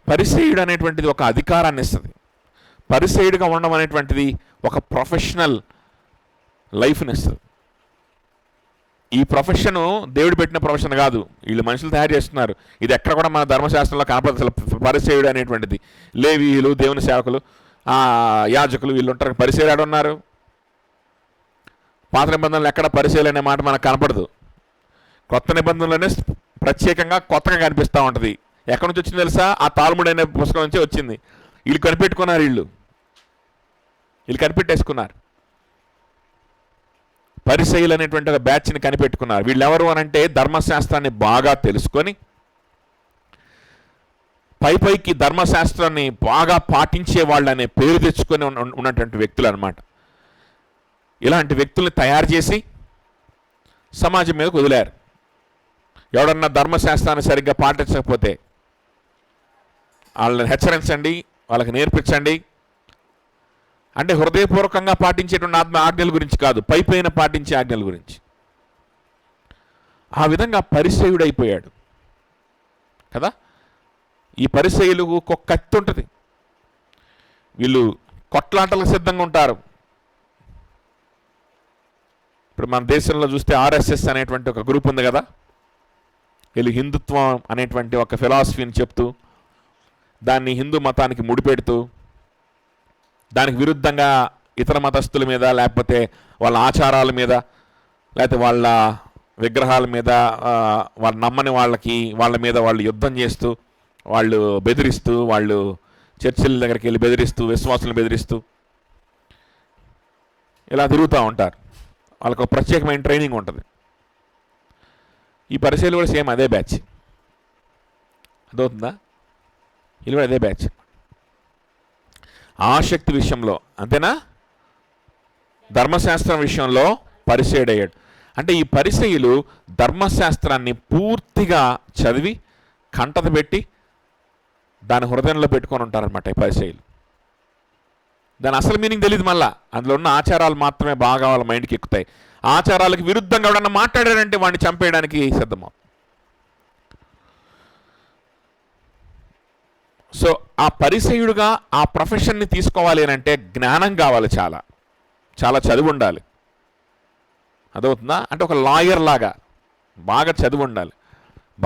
Speaker 1: పరిసయ్యుడు అనేటువంటిది ఒక అధికారాన్ని ఇస్తుంది. పరిసయ్యుడిగా ఉండడం అనేటువంటిది ఒక ప్రొఫెషనల్ లైఫ్ని ఇస్తుంది. ఈ ప్రొఫెషను దేవుడు పెట్టిన ప్రొఫెషన్ కాదు, వీళ్ళు మనుషులు తయారు చేస్తున్నారు. ఇది ఎక్కడ కూడా మన ధర్మశాస్త్రంలో కనపడదు అసలు. పరిసేయుడు అనేటువంటిది, లేవీయులు, దేవుని సేవకులు, యాజకులు వీళ్ళు ఉంటారు. పరిసేయుడు ఉన్నారు. పాత నిబంధనలు ఎక్కడ పరిసేయులు అనే మాట మనకు కనపడదు. కొత్త నిబంధనలోనే ప్రత్యేకంగా కొత్తగా కనిపిస్తూ ఉంటుంది. ఎక్కడి నుంచి వచ్చింది తెలుసా? ఆ తాల్ముడ్ అనే పుస్తకం నుంచి వచ్చింది. వీళ్ళు కనిపెట్టుకున్నారు, వీళ్ళు కనిపెట్టేసుకున్నారు. పరిసయ్యులు అనేటువంటి ఒక బ్యాచ్ని కనిపెట్టుకున్నారు. వీళ్ళు ఎవరు అనంటే ధర్మశాస్త్రాన్ని బాగా తెలుసుకొని పైకి ధర్మశాస్త్రాన్ని బాగా పాటించే వాళ్ళు అనే పేరు తెచ్చుకొని ఉన్నటువంటి వ్యక్తులు అనమాట. ఇలాంటి వ్యక్తుల్ని తయారు చేసి సమాజం మీదకు వదిలారు. ఎవడన్నా ధర్మశాస్త్రాన్ని సరిగ్గా పాటించకపోతే వాళ్ళని హెచ్చరించండి, వాళ్ళకి నేర్పించండి. అంటే హృదయపూర్వకంగా పాటించేటువంటి ఆజ్ఞల గురించి కాదు, పైన పాటించే ఆజ్ఞల గురించి. ఆ విధంగా పరిసయ్యుడైపోయాడు కదా. ఈ పరిసయ్యులకు ఒక కత్తి ఉంటుంది. వీళ్ళు కొట్లాటలకు సిద్ధంగా ఉంటారు. ఇప్పుడు మన దేశంలో చూస్తే ఆర్ఎస్ఎస్ అనేటువంటి ఒక గ్రూప్ ఉంది కదా. వీళ్ళు హిందుత్వం అనేటువంటి ఒక ఫిలాసఫీని చెప్తూ దాన్ని హిందూ మతానికి ముడిపెడుతూ దానికి విరుద్ధంగా ఇతర మతస్థుల మీద, లేకపోతే వాళ్ళ ఆచారాల మీద, లేకపోతే వాళ్ళ విగ్రహాల మీద, వాళ్ళ నమ్మని వాళ్ళ మీద వాళ్ళు యుద్ధం చేస్తూ, వాళ్ళు బెదిరిస్తూ, వాళ్ళు చర్చిల దగ్గరికి వెళ్ళి బెదిరిస్తూ, విశ్వాసులను బెదిరిస్తూ ఇలా తిరుగుతూ ఉంటారు. వాళ్ళకు ఒక ప్రత్యేకమైన ట్రైనింగ్ ఉంటుంది. ఈ పరిశీలన కూడా సేమ్ అదే బ్యాచ్. అదవుతుందా? వీళ్ళు కూడా అదే బ్యాచ్. ఆసక్తి విషయంలో అంతేనా, ధర్మశాస్త్రం విషయంలో పరిసయ్యుడయ్యాడు. అంటే ఈ పరిసయ్యులు ధర్మశాస్త్రాన్ని పూర్తిగా చదివి కంటత పెట్టి దాని హృదయంలో పెట్టుకొని ఉంటారనమాట ఈ పరిసయ్యులు. దాని అసలు మీనింగ్ తెలియదు. మళ్ళా అందులో ఉన్న ఆచారాలు మాత్రమే బాగా వాళ్ళ మైండ్కి ఎక్కుతాయి. ఆచారాలకు విరుద్ధంగా ఎవడన్నా మాట్లాడారంటే వాడిని చంపేయడానికి సిద్ధమవు. సో ఆ పరిసయ్యుడుగా ఆ ప్రొఫెషన్ని తీసుకోవాలి అని అంటే జ్ఞానం కావాలి, చాలా చాలా చదువు ఉండాలి. అదవుతుందా? అంటే ఒక లాయర్ లాగా బాగా చదువు ఉండాలి,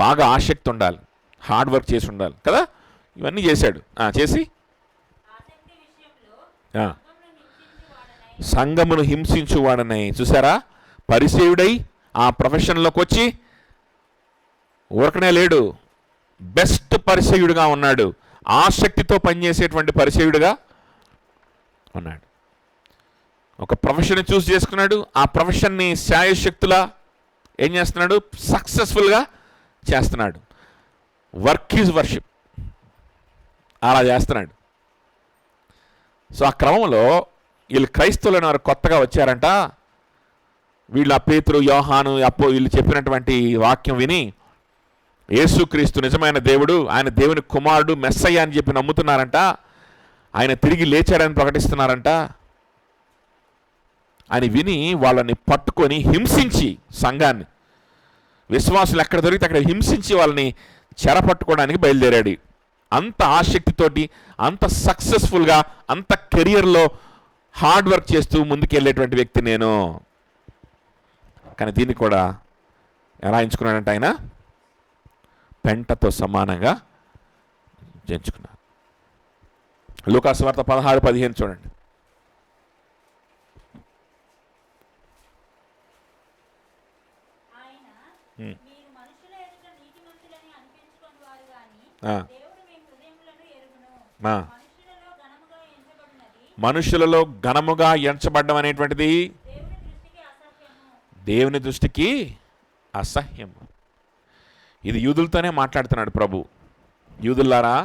Speaker 1: బాగా ఆసక్తి ఉండాలి, హార్డ్ వర్క్ చేసి ఉండాలి కదా. ఇవన్నీ చేశాడు. చేసి సంఘమును హింసించువాడనై, చూసారా, పరిసయ్యుడై ఆ ప్రొఫెషన్లోకి వచ్చి ఊరకనే లేడు, బెస్ట్ పరిసయ్యుడుగా ఉన్నాడు, ఆసక్తితో పనిచేసేటువంటి పరిసయ్యుడుగా ఉన్నాడు. ఒక ప్రొఫెషన్ చూస్ చేసుకున్నాడు. ఆ ప్రొఫెషన్ని శాయశక్తులా ఏం చేస్తున్నాడు? సక్సెస్ఫుల్గా చేస్తున్నాడు. వర్క్ ఈజ్ వర్షిప్, అలా చేస్తున్నాడు. సో ఆ క్రమంలో వీళ్ళు క్రైస్తవులైన వారు కొత్తగా వచ్చారంట. వీళ్ళు పేతురు, యోహాను, వీళ్ళు చెప్పినటువంటి వాక్యం విని యేసుక్రీస్తు నిజమైన దేవుడు, ఆయన దేవుని కుమారుడు, మెస్సయ్య అని చెప్పి నమ్ముతున్నారంట. ఆయన తిరిగి లేచాడని ప్రకటిస్తున్నారంట అని విని వాళ్ళని పట్టుకొని హింసించి, సంఘాన్ని, విశ్వాసులు ఎక్కడ దొరికితే అక్కడ హింసించి వాళ్ళని చెరపట్టుకోవడానికి బయలుదేరాడు. అంత ఆసక్తితోటి, అంత సక్సెస్ఫుల్గా, అంత కెరియర్లో హార్డ్ వర్క్ చేస్తూ ముందుకెళ్ళేటువంటి వ్యక్తి నేను. కానీ దీన్ని కూడా ఎలా ఎంచుకున్నాడంటే ఆయన పెంటతో సమానంగా ఎంచుకున్నారు. లూకాసు వార్త 16:15 చూడండి. మనుషులలో ఘనముగా ఎంచబడ్డం అనేటువంటిది దేవుని దృష్టికి అసహ్యం. ఇది యూదులతోనే మాట్లాడుతున్నాడు ప్రభు. యూదులారా,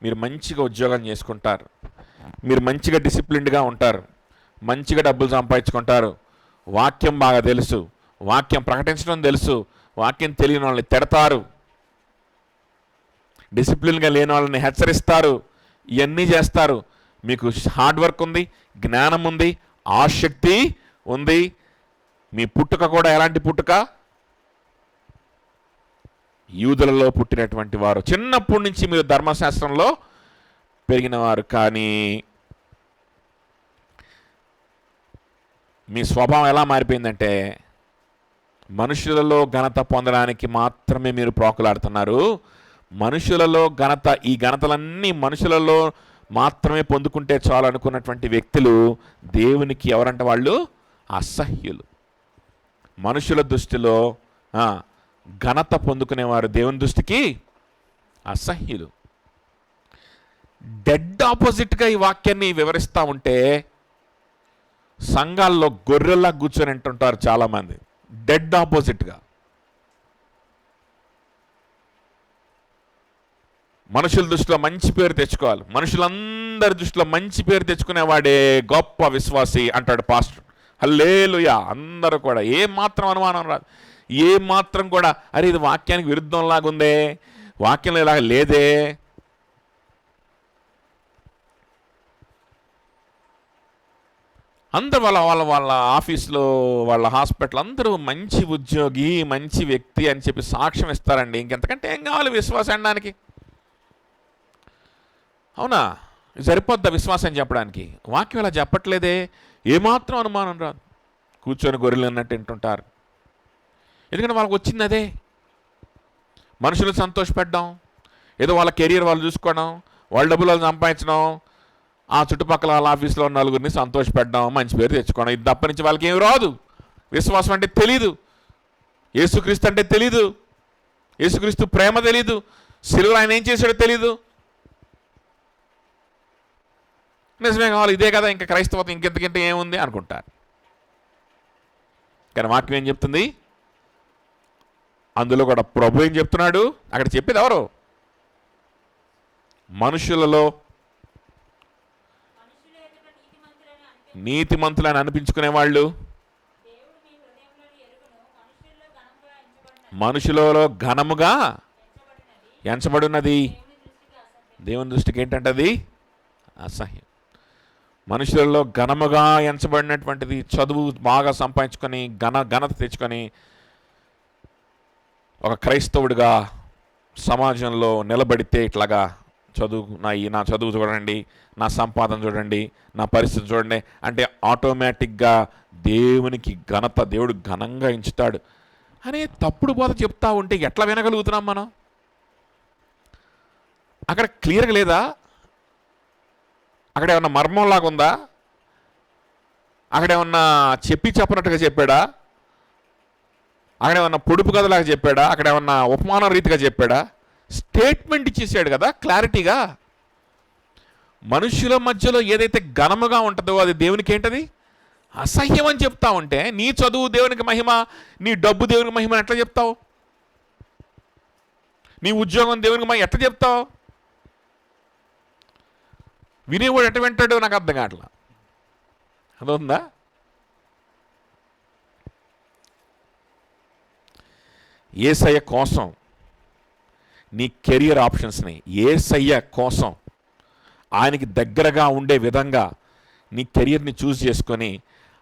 Speaker 1: మీరు మంచిగా ఉద్యోగం చేసుకుంటారు, మీరు మంచిగా డిసిప్లిన్డ్గా ఉంటారు, మంచిగా డబ్బులు సంపాదించుకుంటారు, వాక్యం బాగా తెలుసు, వాక్యం ప్రకటించడం తెలుసు, వాక్యం తెలియని వాళ్ళని తిడతారు, డిసిప్లిన్గా లేని వాళ్ళని హెచ్చరిస్తారు, ఇవన్నీ చేస్తారు. మీకు హార్డ్ వర్క్ ఉంది, జ్ఞానం ఉంది, ఆసక్తి ఉంది. మీ పుట్టుక కూడా ఎలాంటి పుట్టుక? యూదులలో పుట్టినటువంటి వారు, చిన్నప్పటి నుంచి మీరు ధర్మశాస్త్రంలో పెరిగిన వారు. కానీ మీ స్వభావం ఎలా మారిపోయిందంటే మనుషులలో ఘనత పొందడానికి మాత్రమే మీరు ప్రాకులాడుతున్నారు. మనుషులలో ఘనత, ఈ ఘనతలన్నీ మనుషులలో మాత్రమే పొందుకుంటే చాలు అనుకున్నటువంటి వ్యక్తులు దేవునికి ఎవరంటే వాళ్ళు అసహ్యులు. మనుషుల దృష్టిలో ఘనత పొందుకునేవారు దేవుని దృష్టికి అసహ్యులు. డెడ్ ఆపోజిట్గా ఈ వాక్యాన్ని వివరిస్తూ ఉంటే సంఘాల్లో గొర్రెల్లా కూర్చొని అంటుంటారు చాలామంది. డెడ్ ఆపోజిట్గా మనుషుల దృష్టిలో మంచి పేరు తెచ్చుకోవాలి, మనుషులందరి దృష్టిలో మంచి పేరు తెచ్చుకునేవాడే గొప్ప విశ్వాసి అంటాడు పాస్టర్. హల్లెలూయా. అందరూ కూడా ఏమాత్రం అనుమానం రాదు, ఏమాత్రం కూడా అరే ఇది వాక్యానికి విరుద్ధంలాగుందే, వాక్యంలో ఇలాగ లేదే. అందరూ వాళ్ళ వాళ్ళ వాళ్ళ ఆఫీస్లో, వాళ్ళ హాస్పిటల్ అందరూ మంచి ఉద్యోగి, మంచి వ్యక్తి అని చెప్పి సాక్ష్యం ఇస్తారండి. ఇంకెంతకంటే ఏం కావాలి విశ్వాసం అనడానికి? అవునా? సరిపోద్దా విశ్వాసం చెప్పడానికి? వాక్యం ఇలా చెప్పట్లేదే. ఏమాత్రం అనుమానం రాదు, కూర్చొని గొర్రెలు అన్నట్టు వింటుంటారు. ఎందుకంటే వాళ్ళకి వచ్చింది అదే, మనుషులు సంతోషపెట్టడం, ఏదో వాళ్ళ కెరీర్ వాళ్ళు చూసుకోవడం, వాళ్ళ డబ్బులు వాళ్ళు సంపాదించడం, ఆ చుట్టుపక్కల వాళ్ళ ఆఫీస్లో ఉన్న నలుగురిని సంతోషపెట్టడం, మంచి పేరు తెచ్చుకోవడం. ఇది తప్ప నుంచి వాళ్ళకి ఏమి రాదు. విశ్వాసం అంటే తెలీదు, యేసుక్రీస్తు అంటే తెలీదు, యేసుక్రీస్తు ప్రేమ తెలీదు, సిలువలో ఆయన ఏం చేశాడో తెలీదు. నిజమే కావాలి, ఇదే కదా ఇంకా క్రైస్తవత్వం, ఇంకెంతకంటే ఏముంది అనుకుంటారు. కానీ వాక్యం ఏం చెప్తుంది? అందులో కూడా ప్రభు ఏం చెప్తున్నాడు? అక్కడ చెప్పేది ఎవరు? మనుషులలో నీతిమంతులని అనిపించుకునే వాళ్ళు, మనుషులలో ఘనముగా ఎంచబడినది దేవుని దృష్టికి ఏంటంటే అది అసహ్యం. మనుషులలో ఘనముగా ఎంచబడినటువంటిది, చదువు బాగా సంపాదించుకొని ఘనత తెచ్చుకొని ఒక క్రైస్తవుడిగా సమాజంలో నిలబడితే ఇట్లాగా నా చదువు చూడండి, నా సంపాదన చూడండి, నా పరిస్థితి చూడండి అంటే ఆటోమేటిక్గా దేవునికి ఘనత, దేవుడు ఘనంగా ఎంచుతాడు అనే తప్పుడు బోధ చెప్తా ఉంటే ఎట్లా వినగలుగుతున్నాం మనం? అక్కడ క్లియర్గా లేదా? అక్కడ ఏమన్నా మర్మంలాగా ఉందా? అక్కడేమన్నా చెప్పినట్టుగా చెప్పాడా? అక్కడేమన్నా పొడుపు కథలాగా చెప్పాడా? అక్కడేమన్నా ఉపమానం రీతిగా చెప్పాడా? స్టేట్మెంట్ ఇచ్చేసాడు కదా క్లారిటీగా. మనుషుల మధ్యలో ఏదైతే ఘనముగా ఉంటుందో అది దేవునికి ఏంటది అసహ్యం అని చెప్తా ఉంటే, నీ చదువు దేవునికి మహిమ, నీ డబ్బు దేవునికి మహిమ ఎట్లా చెప్తావు? నీ ఉద్యోగం దేవునికి మహిమ ఎట్లా చెప్తావు? వినేవాడు ఎట్ట వింటాడో నాకు అర్థం కావట్లా. అదొందా? యేసయ్య కోసం నీ కెరియర్ ఆప్షన్స్ని, యేసయ్య కోసం ఆయనకి దగ్గరగా ఉండే విధంగా నీ కెరియర్ని చూస్ చేసుకొని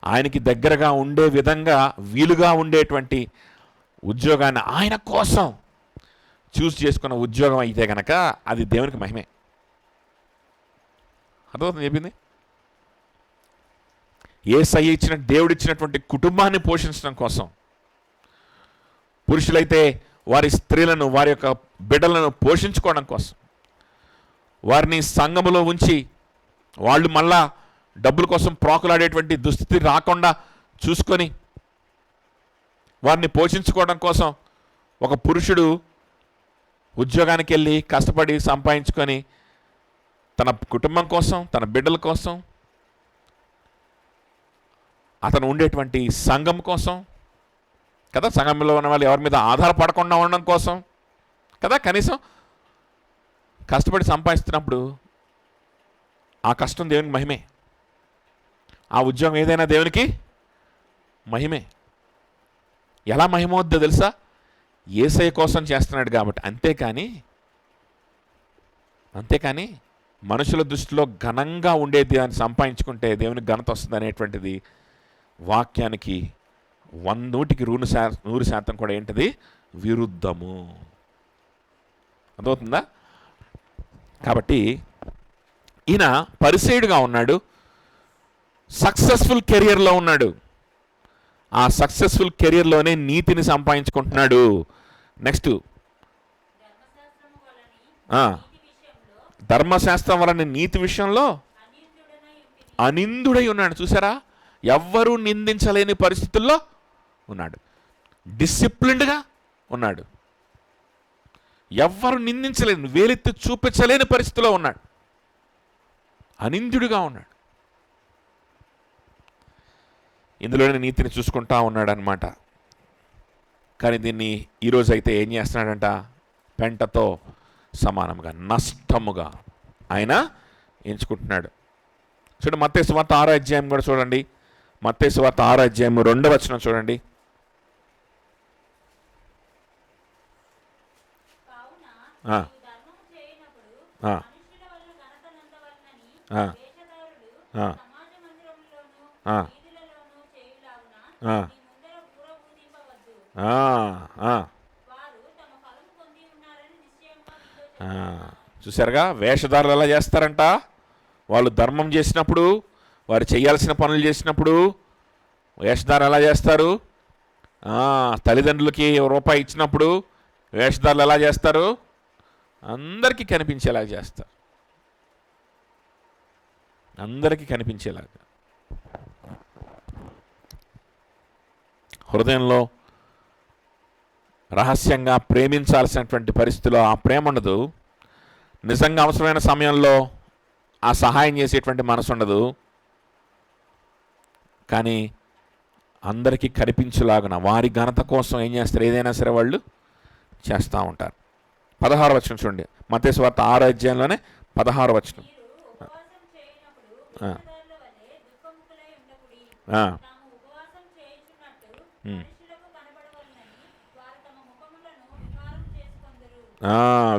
Speaker 1: ఆయనకి దగ్గరగా ఉండే విధంగా వీలుగా ఉండేటువంటి ఉద్యోగాన్ని ఆయన కోసం చూస్ చేసుకున్న ఉద్యోగం అయితే కనుక అది దేవునికి మహిమే. అర్థమవుతుంది చెప్పింది? యేసయ్య దేవుడు ఇచ్చినటువంటి కుటుంబాన్ని పోషించడం కోసం, పురుషులైతే వారి స్త్రీలను, వారి యొక్క బిడ్డలను పోషించుకోవడం కోసం, వారిని సంఘములో ఉంచి వాళ్ళు మళ్ళా డబ్బుల కోసం ప్రాకులాడేటువంటి దుస్థితి రాకుండా చూసుకొని వారిని పోషించుకోవడం కోసం ఒక పురుషుడు ఉద్యోగానికి వెళ్ళి కష్టపడి సంపాదించుకొని తన కుటుంబం కోసం, తన బిడ్డల కోసం, అతను ఉండేటువంటి సంఘం కోసం కదా, సంఘంలో ఉన్న వాళ్ళు ఎవరి మీద ఆధారపడకుండా ఉండడం కోసం కదా, కనీసం కష్టపడి సంపాదిస్తున్నప్పుడు ఆ కష్టం దేవునికి మహిమే, ఆ ఉద్యోగం ఏదైనా దేవునికి మహిమే. ఎలా మహిమవుద్దో తెలుసా? యేసయ్య కోసం చేస్తున్నాడు కాబట్టి. అంతేకాని మనుషుల దృష్టిలో ఘనంగా ఉండేది అని సంపాదించుకుంటే దేవునికి ఘనత వస్తుంది అనేటువంటిది వాక్యానికి 100% కూడా ఏంటిది? విరుద్ధము. అర్థమవుతుందా? కాబట్టి ఈయన పరిసేయుడుగా ఉన్నాడు, సక్సెస్ఫుల్ కెరియర్లో ఉన్నాడు. ఆ సక్సెస్ఫుల్ కెరీర్లోనే నీతిని సంపాదించుకుంటున్నాడు. నెక్స్ట్ ధర్మశాస్త్రం వలన నీతి విషయంలో అనిందుడై ఉన్నాడు. చూసారా, ఎవ్వరూ నిందించలేని పరిస్థితుల్లో ఉన్నాడు. డిసిప్లిన్డ్గా ఉన్నాడు. ఎవ్వరు నిందించలేని, వేలెత్తి చూపించలేని పరిస్థితిలో ఉన్నాడు. అనిందుడిగా ఉన్నాడు. ఇందులోనే నీతిని చూసుకుంటా ఉన్నాడు అనమాట. కానీ దీన్ని ఈరోజు అయితే ఏం చేస్తున్నాడంట? పెంటతో సమానంగా, నష్టముగా ఆయన ఎంచుకుంటున్నాడు. చూడండి, మత్తయి సువార్త 6వ అధ్యాయం కూడా చూడండి. మత్తయి సువార్త 6వ అధ్యాయం 2వ వచనం చూడండి. చూసారుగా, వేషధారులు ఎలా చేస్తారంట? వాళ్ళు ధర్మం చేసినప్పుడు, వారు చేయాల్సిన పనులు చేసినప్పుడు వేషధారులు ఎలా చేస్తారు? తల్లిదండ్రులకి రూపాయి ఇచ్చినప్పుడు వేషధారులు ఎలా చేస్తారు? అందరికీ కనిపించేలా చేస్తారు. అందరికీ కనిపించేలాగా. హృదయంలో రహస్యంగా ప్రేమించాల్సినటువంటి పరిస్థితిలో ఆ ప్రేమ ఉండదు. నిజంగా అవసరమైన సమయంలో ఆ సహాయం చేసేటువంటి మనసు ఉండదు. కానీ అందరికీ కనిపించేలాగున వారి ఘనత కోసం ఏం చేస్తారు? ఏదైనా సరే వాళ్ళు చేస్తూ ఉంటారు. 16వ వచనం చూడండి. మత్తయి సువార్త 6వ అధ్యాయంలోనే 16వ వచనం.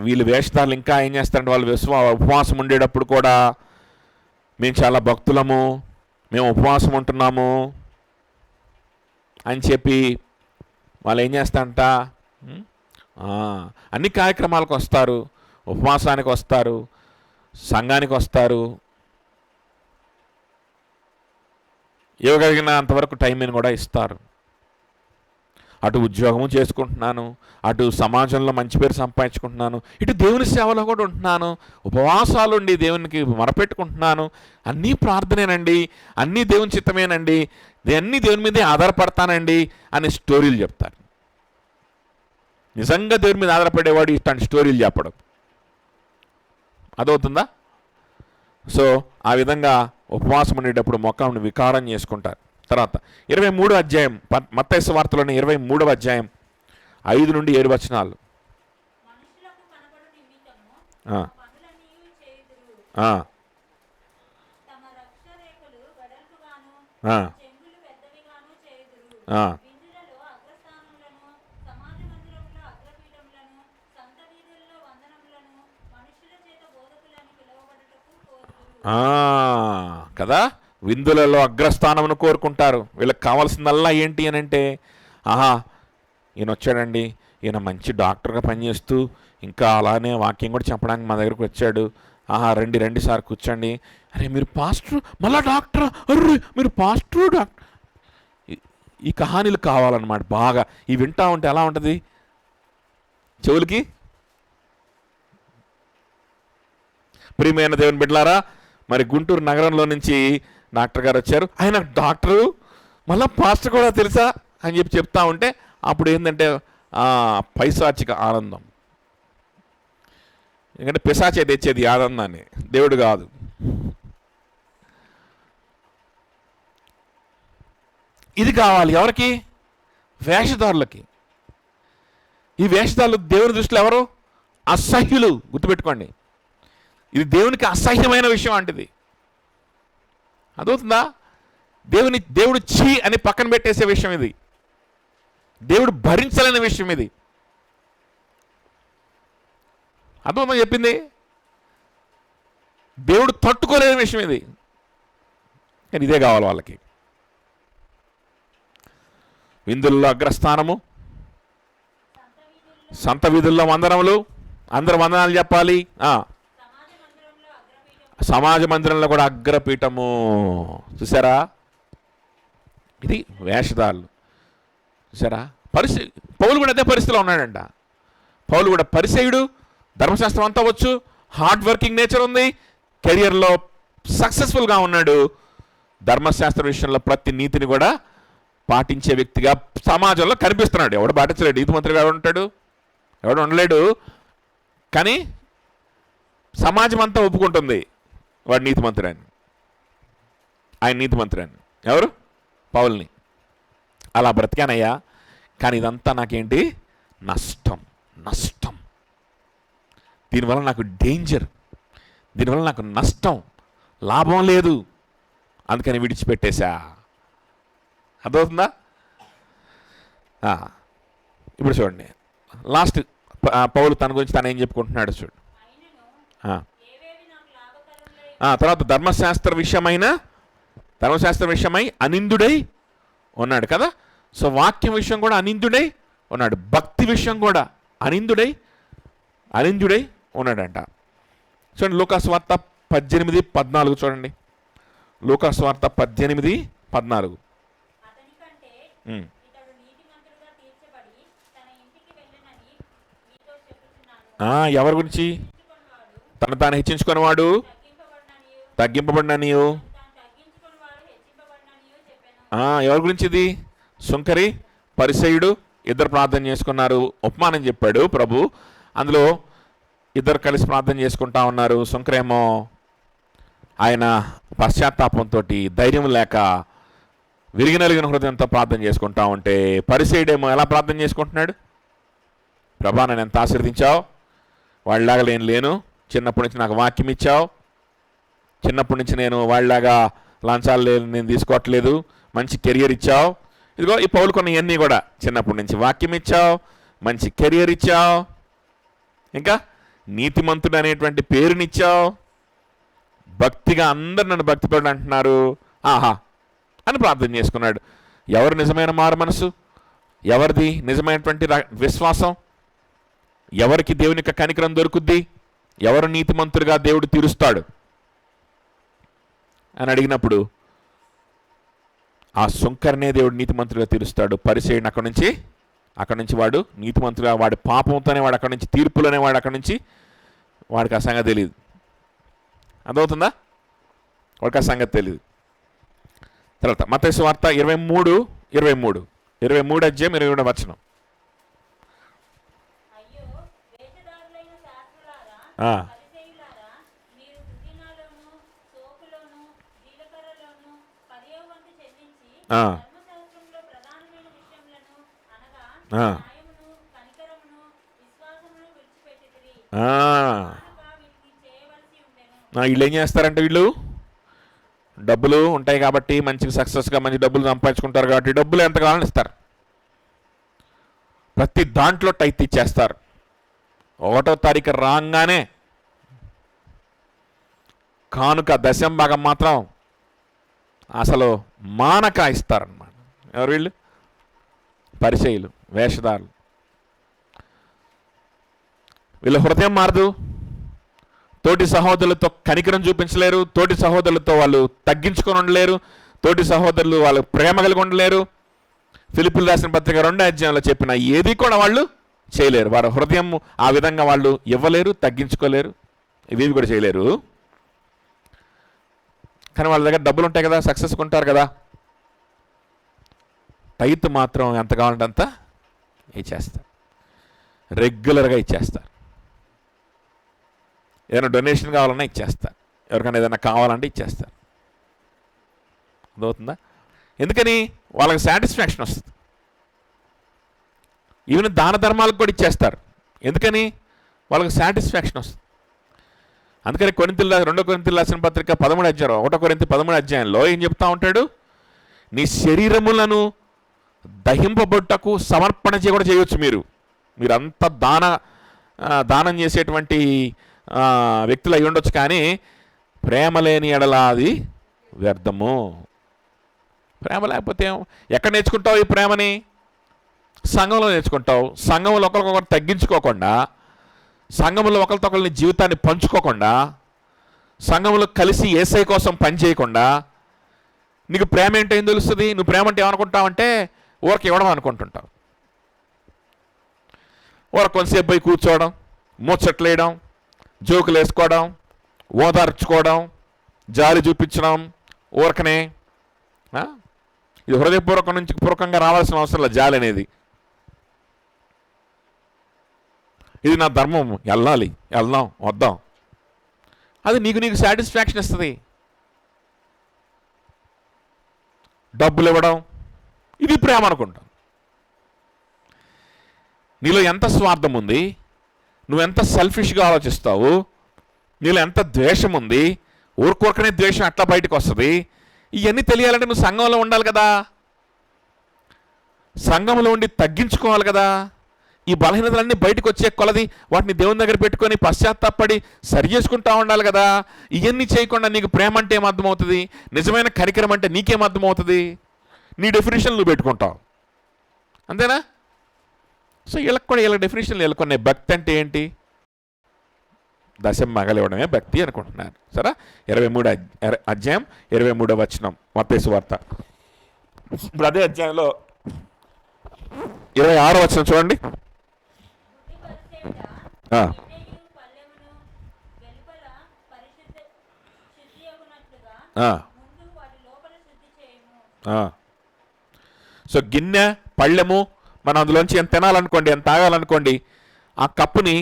Speaker 1: వీళ్ళు వేషధారులు ఇంకా ఏం చేస్తారంటే, వాళ్ళు ఉపవాసం ఉండేటప్పుడు కూడా మేము చాలా భక్తులము, మేము ఉపవాసం ఉంటున్నాము అని చెప్పి వాళ్ళు ఏం చేస్తారంట? అన్ని కార్యక్రమాలకు వస్తారు, ఉపవాసానికి వస్తారు, సంఘానికి వస్తారు, ఇవ్వగలిగిన అంతవరకు టైంని కూడా ఇస్తారు. అటు ఉద్యోగము చేసుకుంటున్నాను, అటు సమాజంలో మంచి పేరు సంపాదించుకుంటున్నాను, ఇటు దేవుని సేవలో కూడా ఉంటున్నాను, ఉపవాసాలు ఉండి దేవునికి మొరపెట్టుకుంటున్నాను, అన్నీ ప్రార్థనేనండి, అన్నీ దేవుని చిత్తమేనండి, అన్నీ దేవుని మీదే ఆధారపడతానండి అని స్టోరీలు చెప్తారు. నిజంగా దేవుని మీద ఆధారపడేవాడు ఇట్లాంటి స్టోరీలు చెప్పడం అదవుతుందా? సో ఆ విధంగా ఉపవాసం ఉండేటప్పుడు మొక్కను వికారం చేసుకుంటారు. తర్వాత 23వ అధ్యాయం, మత్తయి సువార్తలోని 23వ అధ్యాయం 5 నుండి 7 వచనాలు. కదా, విందులలో అగ్రస్థానమును కోరుకుంటారు. వీళ్ళకి కావాల్సిందల్లా ఏంటి అని అంటే, ఈయన వచ్చాడండి, ఈయన మంచి డాక్టర్గా పనిచేస్తూ ఇంకా అలానే వాక్యం కూడా చెప్పడానికి మా దగ్గరకు వచ్చాడు, రండి రండి సార్ కూర్చోండి, అరే మీరు పాస్టర్ మళ్ళా డాక్టర్, అర్రే మీరు పాస్టర్ డాక్టర్. ఈ కహానీలు కావాలన్నమాట. బాగా ఇవి వింటా ఉంటే ఎలా ఉంటుంది చెవులకి? ప్రియమైన దేవుని బిడ్డలారా, మరి గుంటూరు నగరంలో నుంచి డాక్టర్ గారు వచ్చారు, ఆయన డాక్టరు మళ్ళీ పాస్టర్ కూడా తెలుసా అని చెప్పి చెప్తా ఉంటే అప్పుడు ఏంటంటే పైశాచిక ఆనందం. ఎందుకంటే పిశాచే తెచ్చేది ఆనందాన్ని, దేవుడు కాదు. ఇది కావాలి ఎవరికి? వేషధారులకి. ఈ వేషధారులు దేవుని దృష్టిలో ఎవరు? అసహ్యులు. గుర్తుపెట్టుకోండి, ఇది దేవునికి అసహ్యమైన విషయం అంటది. అదవుతుందా? దేవుడు ఛీ అని పక్కన పెట్టేసే విషయం ఇది. దేవుడు భరించలేని విషయం ఇది. అర్థమని చెప్పింది. దేవుడు తట్టుకోలేని విషయం ఇది. కానీ ఇదే కావాలి వాళ్ళకి. విందుల్లో అగ్రస్థానము, సంత వీధుల్లో వందనములు, అందరు వందనాలు చెప్పాలి. సమాజ మందిరంలో కూడా అగ్రపీఠము. చూసారా, ఇది వేషధారులు. సరా పౌలు కూడా అదే పరిస్థితిలో ఉన్నాడంట. పౌలు కూడా పరిసయుడు, ధర్మశాస్త్రం అంతా వచ్చు, హార్డ్ వర్కింగ్ నేచర్ ఉంది, కెరియర్లో సక్సెస్ఫుల్గా ఉన్నాడు. ధర్మశాస్త్ర విషయంలో ప్రతి నీతిని కూడా పాటించే వ్యక్తిగా సమాజంలో కనిపిస్తున్నాడు. ఎవడు పాటించలేడు, నీతిమంతుడిగా ఉంటాడు, ఎవడు ఉండలేడు. కానీ సమాజం అంతా ఒప్పుకుంటుంది వాడు నీతిమంతుడని, ఆయన నీతిమంతుడని. ఎవరు? పౌల్ని. అలా బ్రతికానయ్యా, కానీ ఇదంతా నాకేంటి? నష్టం. దీనివల్ల నాకు డేంజర్, దీనివల్ల నాకు నష్టం, లాభం లేదు, అందుకని విడిచిపెట్టేశా. అర్థమవుతుందా? ఇప్పుడు చూడండి, లాస్ట్ పౌలు తన గురించి తను ఏం చెప్పుకుంటున్నాడు చూడు. తర్వాత ధర్మశాస్త్ర విషయమై అనిందుడై ఉన్నాడు కదా. సో వాక్యం విషయం కూడా అనిందుడై ఉన్నాడు, భక్తి విషయం కూడా అనిందుడై ఉన్నాడంట. చూడండి, లూకాసు వార్త 18:14 చూడండి. లూకాసు వార్త 18:14. ఎవరి గురించి? తను తాను హెచ్చించుకునేవాడు తగ్గింపబడిననియు. ఎవరి గురించి ఇది? సుంకరి, పరిసయుడు ఇద్దరు ప్రార్థన చేసుకున్నారు. ఉపమానం చెప్పాడు ప్రభు, అందులో ఇద్దరు కలిసి ప్రార్థన చేసుకుంటా ఉన్నారు. సుంకరేమో ఆయన పశ్చాత్తాపంతో, ధైర్యం లేక, విరిగినలిగిన హృదయంతో ప్రార్థన చేసుకుంటా ఉంటే, పరిసయుడేమో ఎలా ప్రార్థన చేసుకుంటున్నాడు? ప్రభా, నన్ను ఎంత ఆశీర్వదించావు, వాళ్ళలాగా లేను, చిన్నప్పటి నుంచి నాకు వాక్యం ఇచ్చావు, చిన్నప్పటి నుంచి నేను వాళ్ళలాగా లంచాలు నేను తీసుకోవట్లేదు, మంచి కెరియర్ ఇచ్చావు. ఇదిగో ఈ పౌలుకున్న ఇవన్నీ కూడా చిన్నప్పటి నుంచి వాక్యం ఇచ్చావు, మంచి కెరియర్ ఇచ్చావు, ఇంకా నీతిమంతుడు అనేటువంటి పేరునిచ్చావు, భక్తిగా అందరు నన్ను భక్తిపరుడు అంటున్నారు, ఆహా అని ప్రార్థన చేసుకున్నాడు. ఎవరు నిజమైన మారు మనసు? ఎవరిది నిజమైనటువంటి విశ్వాసం? ఎవరికి దేవుని యొక్క కనికరం దొరుకుద్ది? ఎవరు నీతిమంతుడిగా దేవుడు తీరుస్తాడు అని అడిగినప్పుడు ఆ సుంకరనే దేవుడు నీతిమంతుడిగా తీరుస్తాడు. పరిసయుడిని అక్కడి నుంచి వాడు నీతిమంతుడిగా, వాడి పాపంతోనే వాడు అక్కడి నుంచి, తీర్పులోనే వాడు అక్కడి నుంచి, వాడికి ఆ సంగతి తెలియదు. అర్థమవుతుందా? వాడికి ఆ సంగతి తెలియదు. తర్వాత మత్తయి సువార్త 23 అధ్యాయం 27 వచనం. వీళ్ళు ఏం చేస్తారంటే, వీళ్ళు డబ్బులు ఉంటాయి కాబట్టి, మంచిగా సక్సెస్గా మంచి డబ్బులు సంపాదించుకుంటారు కాబట్టి డబ్బులు ఎంత కావాలని ఇస్తారు. ప్రతి దాంట్లో టైత్ ఇచ్చేస్తారు. 1వ తారీఖు రాగానే కానుక దశంభాగం మాత్రం అసలు మానక ఇస్తారన్నమాట. ఎవరు వీళ్ళు? పరిచయులు, వేషధారులు. వీళ్ళ హృదయం మారదు, తోటి సహోదరులతో కనికరం చూపించలేరు, తోటి సహోదరులతో వాళ్ళు తగ్గించుకొని ఉండలేరు, తోటి సహోదరులు వాళ్ళు ప్రేమ కలిగి ఉండలేరు. ఫిలిప్పీయులకు రాసిన పత్రిక 2వ అధ్యాయంలో చెప్పిన ఏది కూడా వాళ్ళు చేయలేరు. వారి హృదయం ఆ విధంగా వాళ్ళు ఇవ్వలేరు, తగ్గించుకోలేరు, ఇవి కూడా చేయలేరు. కానీ వాళ్ళ దగ్గర డబ్బులు ఉంటాయి కదా, సక్సెస్గా ఉంటారు కదా, టైత్ మాత్రం ఎంత కావాలంటే అంత ఇచ్చేస్తారు, రెగ్యులర్గా ఇచ్చేస్తారు. ఏదైనా డొనేషన్ కావాలన్నా ఇచ్చేస్తారు, ఎవరికైనా ఏదైనా కావాలంటే ఇచ్చేస్తారు. అర్థమవుతుందా? ఎందుకని? వాళ్ళకి సాటిస్ఫాక్షన్ వస్తుంది. ఈవెన్ దాన ధర్మాలకు కూడా ఇచ్చేస్తారు. ఎందుకని? వాళ్ళకి సాటిస్ఫాక్షన్ వస్తుంది. అందుకని 2 కొరింథీయులకు రాసిన పత్రిక 13 అధ్యాయం 1 కొరింథీ 13 అధ్యాయంలో ఏం చెప్తా ఉంటాడు? నీ శరీరములను దహింపబొట్టకు సమర్పణ కూడా చేయవచ్చు. మీరంతా దానం చేసేటువంటి వ్యక్తులు అయి ఉండొచ్చు, కానీ ప్రేమ లేని ఎడల అది వ్యర్థము. ప్రేమ లేకపోతే ఎక్కడ నేర్చుకుంటావు ఈ ప్రేమని? సంఘంలో నేర్చుకుంటావు. సంఘంలో ఒకరికొకరు తగ్గించుకోకుండా, సంఘంలో ఒకరితో ఒకరిని జీవితాన్ని పంచుకోకుండా, సంఘంలో కలిసి యేసయ్య కోసం పనిచేయకుండా నీకు ప్రేమ ఏంటో ఏం తెలుస్తుంది? నువ్వు ప్రేమ అంటే ఏమనుకుంటావంటే ఊరికి ఇవ్వడం అనుకుంటుంటావు. ఊరికి కొంతసేపు పోయి కూర్చోవడం, ముచ్చట్లేయడం, జోకులు వేసుకోవడం, ఓదార్చుకోవడం, జాలి చూపించడం ఊరకనే. ఇది పూర్వకంగా రావాల్సిన అవసరం లేదు జాలి అనేది. ఇది నా ధర్మం, వెళ్ళాలి, వెళ్దాం, వద్దాం, అది నీకు సాటిస్ఫాక్షన్ ఇస్తుంది. డబ్బులు ఇవ్వడం ఇది ప్రేమ అనుకుంటాం. నీలో ఎంత స్వార్థం ఉంది, నువ్వెంత సెల్ఫిష్గా ఆలోచిస్తావు, నీలో ఎంత ద్వేషం ఉంది, ఊరుకోరకనే ద్వేషం అట్లా బయటకు వస్తుంది. ఇవన్నీ తెలియాలంటే నువ్వు సంఘంలో ఉండాలి కదా, సంఘంలో ఉండి తగ్గించుకోవాలి కదా. ఈ బలహీనతలన్నీ బయటకు వచ్చే కొలది వాటిని దేవుని దగ్గర పెట్టుకొని పశ్చాత్తాపడి సరి చేసుకుంటా ఉండాలి కదా. ఇవన్నీ చేయకుండా నీకు ప్రేమ అంటే ఏమర్థమవుతుంది, నిజమైన కరికరం అంటే నీకేమర్థమవుతుంది? నీ డెఫినేషన్ నువ్వు పెట్టుకుంటావు, అంతేనా? సో వీళ్ళకి కూడా వీళ్ళ డెఫినేషన్లు వీళ్ళకున్నాయి. భక్తి అంటే ఏంటి? దశం మగలివ్వడమే భక్తి అనుకుంటున్నారు. సరే, 23 అధ్యాయం 23వ వచనం మత్తయి సువార్త. ఇప్పుడు అదే అధ్యాయంలో 26వ వచనం చూడండి. సో గిన్నె పళ్ళెము మనం అందులోంచి ఎంత తినాలనుకోండి, ఎంత తాగాలనుకోండి, ఆ కప్పుని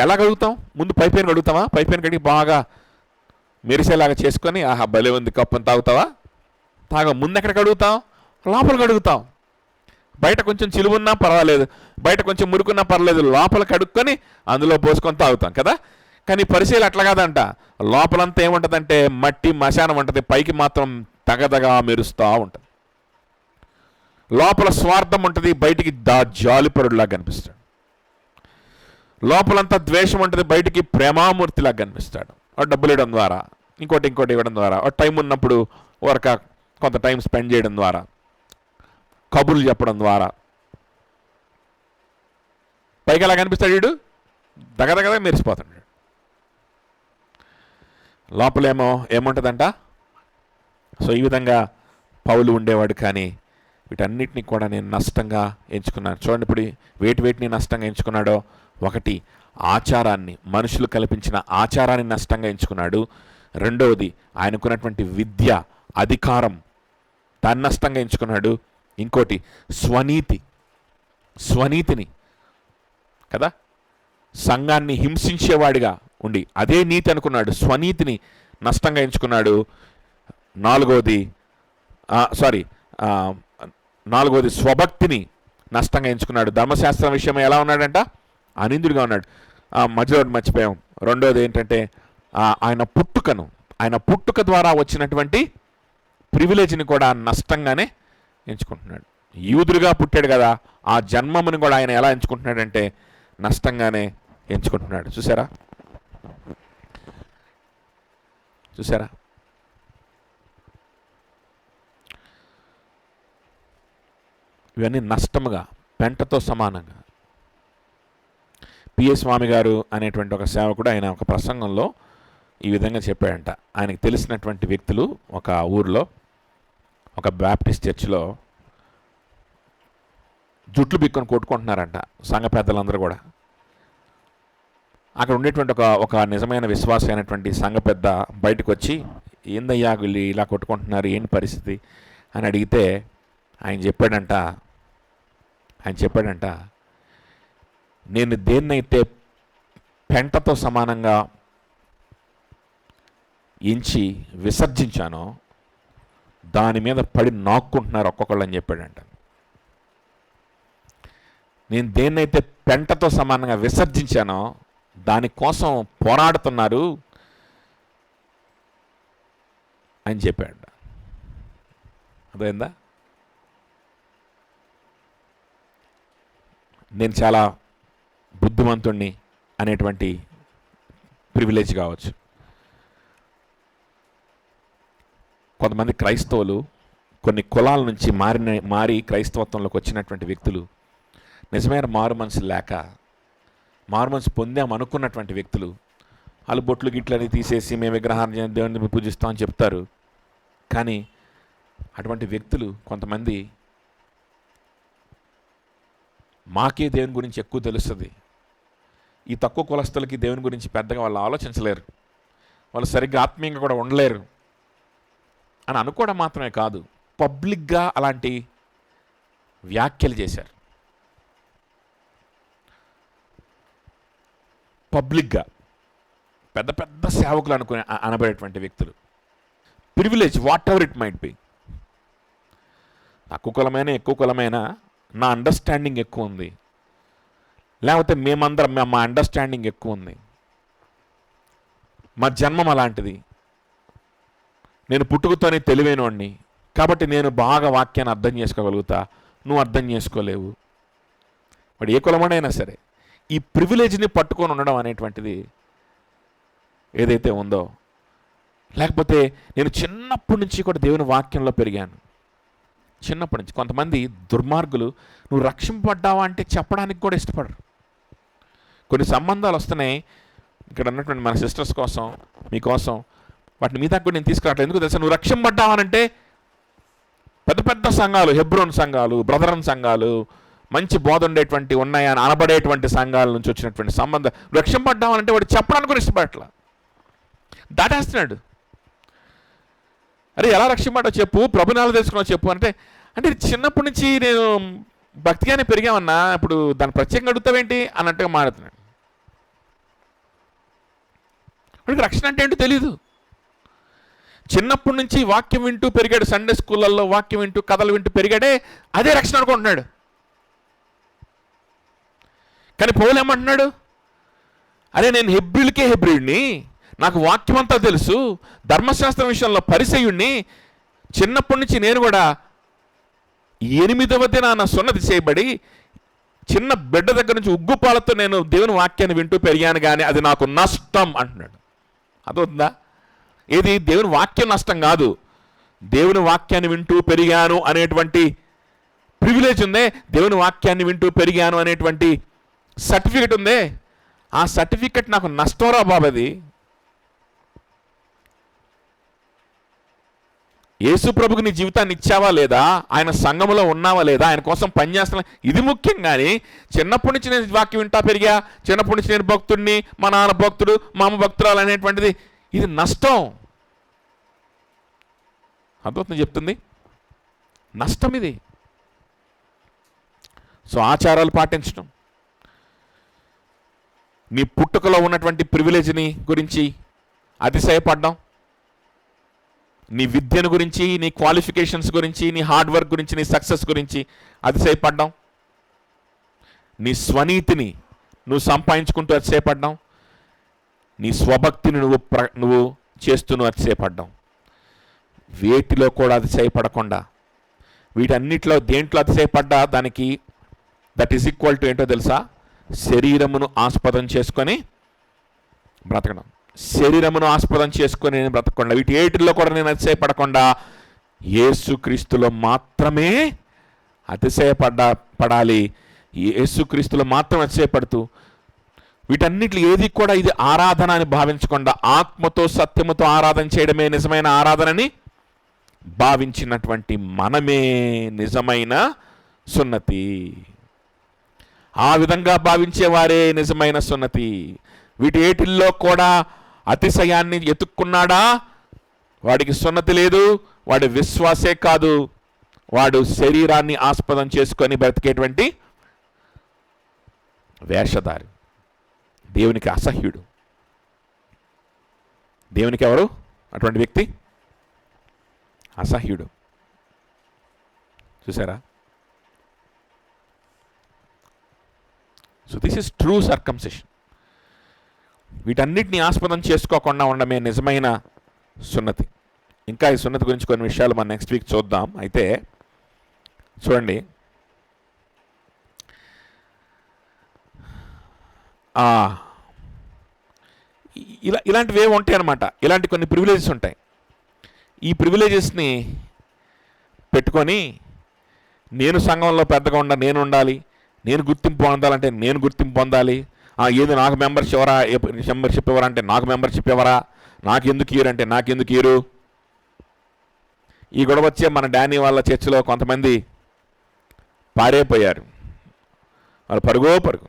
Speaker 1: ఎలా కడుగుతాం? ముందు పైపైన కడుగుతావా? పైపైన కడిగి బాగా మెరిసేలాగా చేసుకొని ఆహా భలే ఉంది కప్పుని తాగుతావా? ముందు ఎక్కడ కడుగుతాం? లోపల కడుగుతాం. బయట కొంచెం చిలువున్నా పర్వాలేదు, బయట కొంచెం మురుకున్నా పర్వాలేదు, లోపల కడుక్కొని అందులో పోసుకొని తాగుతాం కదా. కానీ పరిశీలి అట్లా కాదంట. లోపలంతా ఏముంటుందంటే మట్టి మశానం ఉంటుంది, పైకి మాత్రం తగదగా మెరుస్తూ ఉంటుంది. లోపల స్వార్థం ఉంటుంది, బయటికి జాలిపరుడులాగా కనిపిస్తాడు. లోపలంతా ద్వేషం ఉంటుంది, బయటికి ప్రేమామూర్తిలాగా కనిపిస్తాడు. డబ్బులు ఇవ్వడం ద్వారా, ఇంకోటి ఇవ్వడం ద్వారా, టైం ఉన్నప్పుడు కొంత టైం స్పెండ్ చేయడం ద్వారా, కబుర్లు చెప్పడం ద్వారా పైకి ఎలా కనిపిస్తాడు? వీడు దగదగగా మెరిసిపోతాడు. లోపలేమో ఏముంటుందంట? సో ఈ విధంగా పౌలు ఉండేవాడు. కానీ వీటన్నిటిని కూడా నేను నష్టంగా ఎంచుకున్నాను. చూడండి ఇప్పుడు వేటిని నష్టంగా ఎంచుకున్నాడో. ఒకటి, ఆచారాన్ని, మనుషులు కల్పించిన ఆచారాన్ని నష్టంగా ఎంచుకున్నాడు. రెండవది, ఆయనకున్నటువంటి విద్య, అధికారం, దాన్ని నష్టంగా ఎంచుకున్నాడు. ఇంకోటి స్వనీతిని కదా, సంఘాన్ని హింసించేవాడిగా ఉండి అదే నీతి అనుకున్నాడు, స్వనీతిని నష్టంగా ఎంచుకున్నాడు. నాలుగోది స్వభక్తిని నష్టంగా ఎంచుకున్నాడు. ధర్మశాస్త్రం విషయం ఎలా ఉన్నాడంట? అనిందుడిగా ఉన్నాడు. మధ్యలో మర్చిపోయాం. రెండోది ఏంటంటే ఆయన పుట్టుక ద్వారా వచ్చినటువంటి ప్రివిలేజ్ని కూడా నష్టంగానే ఎంచుకుంటున్నాడు. యూదుడిగా పుట్టాడు కదా, ఆ జన్మముని కూడా ఆయన ఎలా ఎంచుకుంటున్నాడంటే నష్టంగానే ఎంచుకుంటున్నాడు. చూసారా? ఇవన్నీ నష్టముగా, పెంటతో సమానంగా. పిఎస్ స్వామి గారు అనేటువంటి ఒక సేవకుడు ఆయన ఒక ప్రసంగంలో ఈ విధంగా చెప్పాడంట. ఆయనకు తెలిసినటువంటి వ్యక్తులు ఒక ఊర్లో ఒక బ్యాప్టిస్ట్ చర్చిలో జుట్లు బిక్కొని కొట్టుకుంటున్నారంట, సంఘ పెద్దలందరూ కూడా. అక్కడ ఉండేటువంటి ఒక నిజమైన విశ్వాస అయినటువంటి సంఘ పెద్ద బయటకు వచ్చి, ఏందయ్యా వీళ్ళు ఇలా కొట్టుకుంటున్నారు, ఏంటి పరిస్థితి అని అడిగితే ఆయన చెప్పాడంట, నేను దేన్నైతే పెంటతో సమానంగా ఎంచి విసర్జించానో దాని మీద పడి నాక్కుంటున్నారు ఒక్కొక్కళ్ళు అని చెప్పాడంట. నేను దేన్నైతే పెంటతో సమానంగా విసర్జించానో దానికోసం పోరాడుతున్నారు అని చెప్పాడు. అదేందా? నేను చాలా బుద్ధిమంతుణ్ణి అనేటువంటి ప్రివిలేజ్ కావచ్చు. కొంతమంది క్రైస్తవులు కొన్ని కులాల నుంచి మారి క్రైస్తవత్వంలోకి వచ్చినటువంటి వ్యక్తులు, నిజమైన మారు మనసు లేక మారు మనసు పొందామనుకున్నటువంటి వ్యక్తులు, వాళ్ళు బొట్లు గిట్లని తీసేసి మేము విగ్రహాన్ని దేవుని పూజిస్తామని చెప్తారు. కానీ అటువంటి వ్యక్తులు కొంతమంది మాకే దేవుని గురించి ఎక్కువ తెలుస్తుంది, ఈ తక్కువ కులస్తులకి దేవుని గురించి పెద్దగా వాళ్ళు ఆలోచించలేరు, వాళ్ళు సరిగ్గా ఆత్మీయంగా కూడా ఉండలేరు అని అనుకోవడం మాత్రమే కాదు, పబ్లిక్గా అలాంటి వ్యాఖ్యలు చేశారు. పబ్లిక్గా పెద్ద పెద్ద సేవకులు అనబడేటువంటి వ్యక్తులు. Privilege what ever it might be, తక్కువ కులమైన ఎక్కువ కులమైన నా అండర్స్టాండింగ్ ఎక్కువ ఉంది, లేకపోతే మేమందరం మా అండర్స్టాండింగ్ ఎక్కువ ఉంది, మా జన్మం అలాంటిది, నేను పుట్టుకతోనే తెలివైనోడిని కాబట్టి నేను బాగా వాక్యాన్ని అర్థం చేసుకోగలుగుతా, నువ్వు అర్థం చేసుకోలేవు. వాడు ఏ కులమనైనా సరే ఈ ప్రివిలేజ్ని పట్టుకొని ఉండడం అనేటువంటిది ఏదైతే ఉందో, లేకపోతే నేను చిన్నప్పటి నుంచి కూడా దేవుని వాక్యంలో పెరిగాను, చిన్నప్పటి నుంచి. కొంతమంది దుర్మార్గులు నువ్వు రక్షింపబడ్డావా అంటే చెప్పడానికి కూడా ఇష్టపడరు. కొన్ని సంబంధాలు వస్తున్నాయి ఇక్కడ ఉన్నటువంటి మన సిస్టర్స్ కోసం, మీకోసం, వాటిని మీ దగ్గర కూడా నేను తీసుకురావట్లేదు. ఎందుకు తెలుసా? నువ్వు రక్షింపబడ్డావనంటే పెద్ద పెద్ద సంఘాలు, హెబ్రోన్ సంఘాలు, బ్రదరన్ సంఘాలు, మంచి బోధ ఉండేటువంటి ఉన్నాయని అనబడేటువంటి సంఘాల నుంచి వచ్చినటువంటి సంబంధం, రక్షింపడ్డామనంటే వాడు చెప్పడానికి కూడా ఇష్టపడట్లా, దాటేస్తున్నాడు. అరే ఎలా రక్షింపడ్డావు చెప్పు, ప్రభునాలు తెలుసుకున్నావు చెప్పు అంటే చిన్నప్పటి నుంచి నేను భక్తిగానే పెరిగామన్నా, ఇప్పుడు దాని ప్రత్యేకంగా అడుగుతావేంటి అన్నట్టుగా మారుతున్నాడు. వాడికి రక్షణ అంటే ఏంటో తెలీదు. చిన్నప్పటి నుంచి వాక్యం వింటూ పెరిగాడు, సండే స్కూళ్ళల్లో వాక్యం వింటూ కథలు వింటూ పెరిగాడే, అదే రక్షణ అనుకుంటున్నాడు. కానీ పౌలు ఏమంటున్నాడు? అరే నేను హెబ్రీలకే హెబ్రీడ్ని, నాకు వాక్యం అంతా తెలుసు, ధర్మశాస్త్రం విషయంలో పరిసయుణ్ణి, చిన్నప్పటి నుంచి నేను కూడా 8వ దినాన సున్నతి చేయబడి చిన్న బిడ్డ దగ్గర నుంచి ఉగ్గుపాలతో నేను దేవుని వాక్యాన్ని వింటూ పెరిగాను, కానీ అది నాకు నష్టం అంటున్నాడు. అదవుతుందా? ఏది? దేవుని వాక్యం నష్టం కాదు, దేవుని వాక్యాన్ని వింటూ పెరిగాను అనేటువంటి ప్రివిలేజ్ ఉందే, దేవుని వాక్యాన్ని వింటూ పెరిగాను అనేటువంటి సర్టిఫికెట్ ఉందే, ఆ సర్టిఫికెట్ నాకు నష్టంరా బాబది. యేసు ప్రభుకి నీ జీవితాన్ని ఇచ్చావా లేదా, ఆయన సంఘములో ఉన్నావా లేదా, ఆయన కోసం పనిచేస్తున్నా, ఇది ముఖ్యం. కానీ చిన్నప్పటి నుంచి నేను వాక్యం వింటా పెరిగా, చిన్నప్పటి నుంచి నేను భక్తుడిని, మా నాన్న భక్తుడు, మా అమ్మ భక్తురాలు అనేటువంటిది ఇది నష్టం. అర్థమవుతుంది చెప్తుంది, నష్టం ఇది. సో ఆచారాలు పాటించడం, నీ పుట్టుకలో ఉన్నటువంటి ప్రివిలేజ్ని గురించి అతిశయపడ్డం, నీ విద్యను గురించి, నీ క్వాలిఫికేషన్స్ గురించి, నీ హార్డ్ వర్క్ గురించి, నీ సక్సెస్ గురించి అతిశయపడ్డం, నీ స్వనీతిని నువ్వు సంపాదించుకుంటూ అతిశయపడ్డం, నీ స్వభక్తిని నువ్వు చేస్తూ అతిశయపడ్డం. వేటిలో కూడా అతిశయపడకుండా, వీటన్నిటిలో దేంట్లో అతిశయపడ్డా దానికి దట్ ఈజ్ ఈక్వల్ టు ఏంటో తెలుసా? శరీరమును ఆస్పదం చేసుకొని బ్రతకడం. శరీరమును ఆస్పదం చేసుకొని నేను బ్రతకకుండా, వీటి ఏటిల్లో కూడా నేను అతిశయపడకుండా యేసుక్రీస్తులో మాత్రమే పడాలి. యేసుక్రీస్తులో మాత్రం అతిశయపడుతూ వీటన్నిటిలో ఏది కూడా ఇది ఆరాధన అని భావించకుండా ఆత్మతో సత్యముతో ఆరాధన చేయడమే నిజమైన ఆరాధనని భావించినటువంటి మనమే నిజమైన సున్నతి. ఆ విధంగా భావించేవారే నిజమైన సున్నతి. వీటేటిల్లో కూడా అతిశయాన్ని ఎత్తుక్కున్నాడా వాడికి సున్నతి లేదు, వాడి విశ్వాసే కాదు, వాడు శరీరాన్ని ఆస్పదం చేసుకొని బ్రతికేటువంటి వేషధారి, దేవునికి అసహ్యుడు. దేవునికి ఎవరు అటువంటి వ్యక్తి? అసహ్యుడు. చూసారా? So this is true circumcision. వీటన్నిటిని ఆస్పదం చేసుకోకుండా ఉండమే నిజమైన సున్నతి. ఇంకా ఈ సున్నతి గురించి కొన్ని విషయాలు మనం నెక్స్ట్ వీక్ చూద్దాం. అయితే చూడండి, ఇలాంటివి ఏమి ఉంటాయి అన్నమాట. ఇలాంటి కొన్ని ప్రివిలేజెస్ ఉంటాయి. ఈ ప్రివిలేజెస్ని పెట్టుకొని నేను సంఘంలో పెద్దగా నేను ఉండాలి, నేను గుర్తింపు పొందాలంటే నేను గుర్తింపు పొందాలి, ఏదో నాకు మెంబర్షిప్ ఎవరా అంటే నాకు మెంబర్షిప్ ఎవరా, నాకు ఎందుకు ఇయరు అంటే నాకు ఎందుకు ఇయరు. ఈ గొడవ వచ్చే మన డానీ వాళ్ళ చర్చిలో కొంతమంది పారైపోయారు. వాళ్ళు పరుగో పరుగు.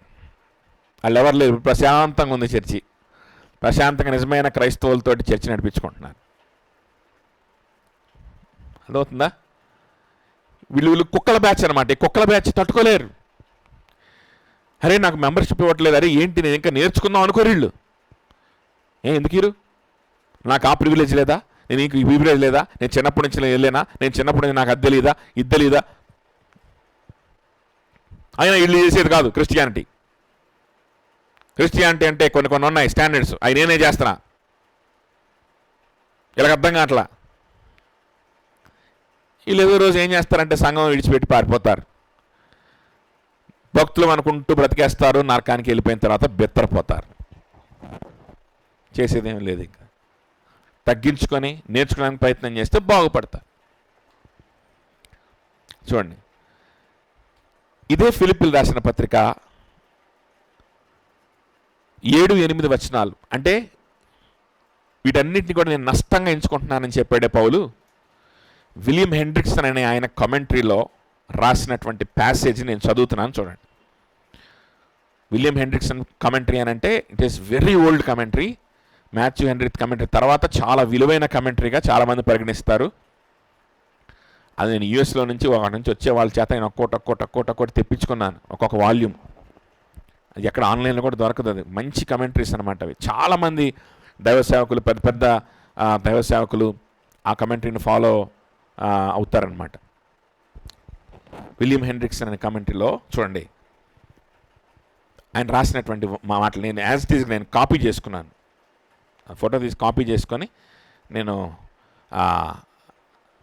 Speaker 1: వాళ్ళు ఎవరు లేరు, ప్రశాంతంగా ఉంది చర్చి. ప్రశాంతంగా నిజమైన క్రైస్తవులతోటి చర్చి నడిపించుకుంటున్నారు. అదవుతుందా? వీళ్ళు కుక్కల బ్యాచ్ అనమాట. ఈ కుక్కల బ్యాచ్ తట్టుకోలేరు. అరే నాకు మెంబర్షిప్ ఇవ్వట్లేదు, అరే ఏంటి నేను ఇంకా నేర్చుకుందాం అనుకోరు వీళ్ళు. ఎందుకు ఇరు? నాకు ఆ ప్రివిలేజ్ లేదా, నేను ఇంక ఈ ప్రివిలేజ్ లేదా, నేను చిన్నప్పటి నుంచి వెళ్ళేనా, నేను చిన్నప్పటి నుంచి నాకు అది తెలీదా, ఇది తెలీదా? అయినా వీళ్ళు చేసేది కాదు క్రిస్టియానిటీ. క్రిస్టియానిటీ అంటే కొన్ని ఉన్నాయి స్టాండర్డ్స్, అవి నేనే చేస్తున్నా. ఇలాగ అర్థం కావట్లా. వీళ్ళు ఏదో రోజు ఏం చేస్తారంటే సంఘం విడిచిపెట్టి పారిపోతారు. భక్తులు అనుకుంటూ బ్రతికేస్తారు, నరకానికి వెళ్ళిపోయిన తర్వాత బెత్తరపోతారు. చేసేదేం లేదు. ఇంకా తగ్గించుకొని నేర్చుకోవడానికి ప్రయత్నం చేస్తే బాగుపడతారు. చూడండి, ఇదే ఫిలిప్పీలు రాసిన పత్రిక 7-8 వచనాలు. అంటే వీటన్నిటిని కూడా నేను నష్టంగా ఎంచుకుంటున్నానని చెప్పాడే పౌలు. విలియం హెండ్రిక్సన్ అనే ఆయన కమెంటరీలో రాసినటువంటి ప్యాసేజ్ నేను చదువుతున్నాను చూడండి. విలియం హెండ్రిక్సన్ కమెంటరీ అని అంటే it is very old commentary. Matthew Heinrich commentary తర్వాత చాలా విలువైన కమెంటరీగా చాలామంది పరిగణిస్తారు. అది నేను యూఎస్లో నుంచి ఒకటి నుంచి వచ్చే వాళ్ళ చేత నేను ఒక్కోటి తెప్పించుకున్నాను, ఒక్కొక్క వాల్యూమ్. అది ఎక్కడ ఆన్లైన్లో కూడా దొరకదు. అది మంచి కమెంటరీస్ అనమాట. అవి చాలామంది దైవ సేవకులు, పెద్ద పెద్ద దైవ సేవకులు ఆ కమెంటరీని ఫాలో అవుతారనమాట. విలియం హెన్రిక్సన్ అనే కమెంటరీలో చూడండి, ఆయన రాసినటువంటి మా మాటలు నేను యాజ్ ఇట్ ఈజ్ నేను కాపీ చేసుకున్నాను. ఫోటో తీసి కాపీ చేసుకొని నేను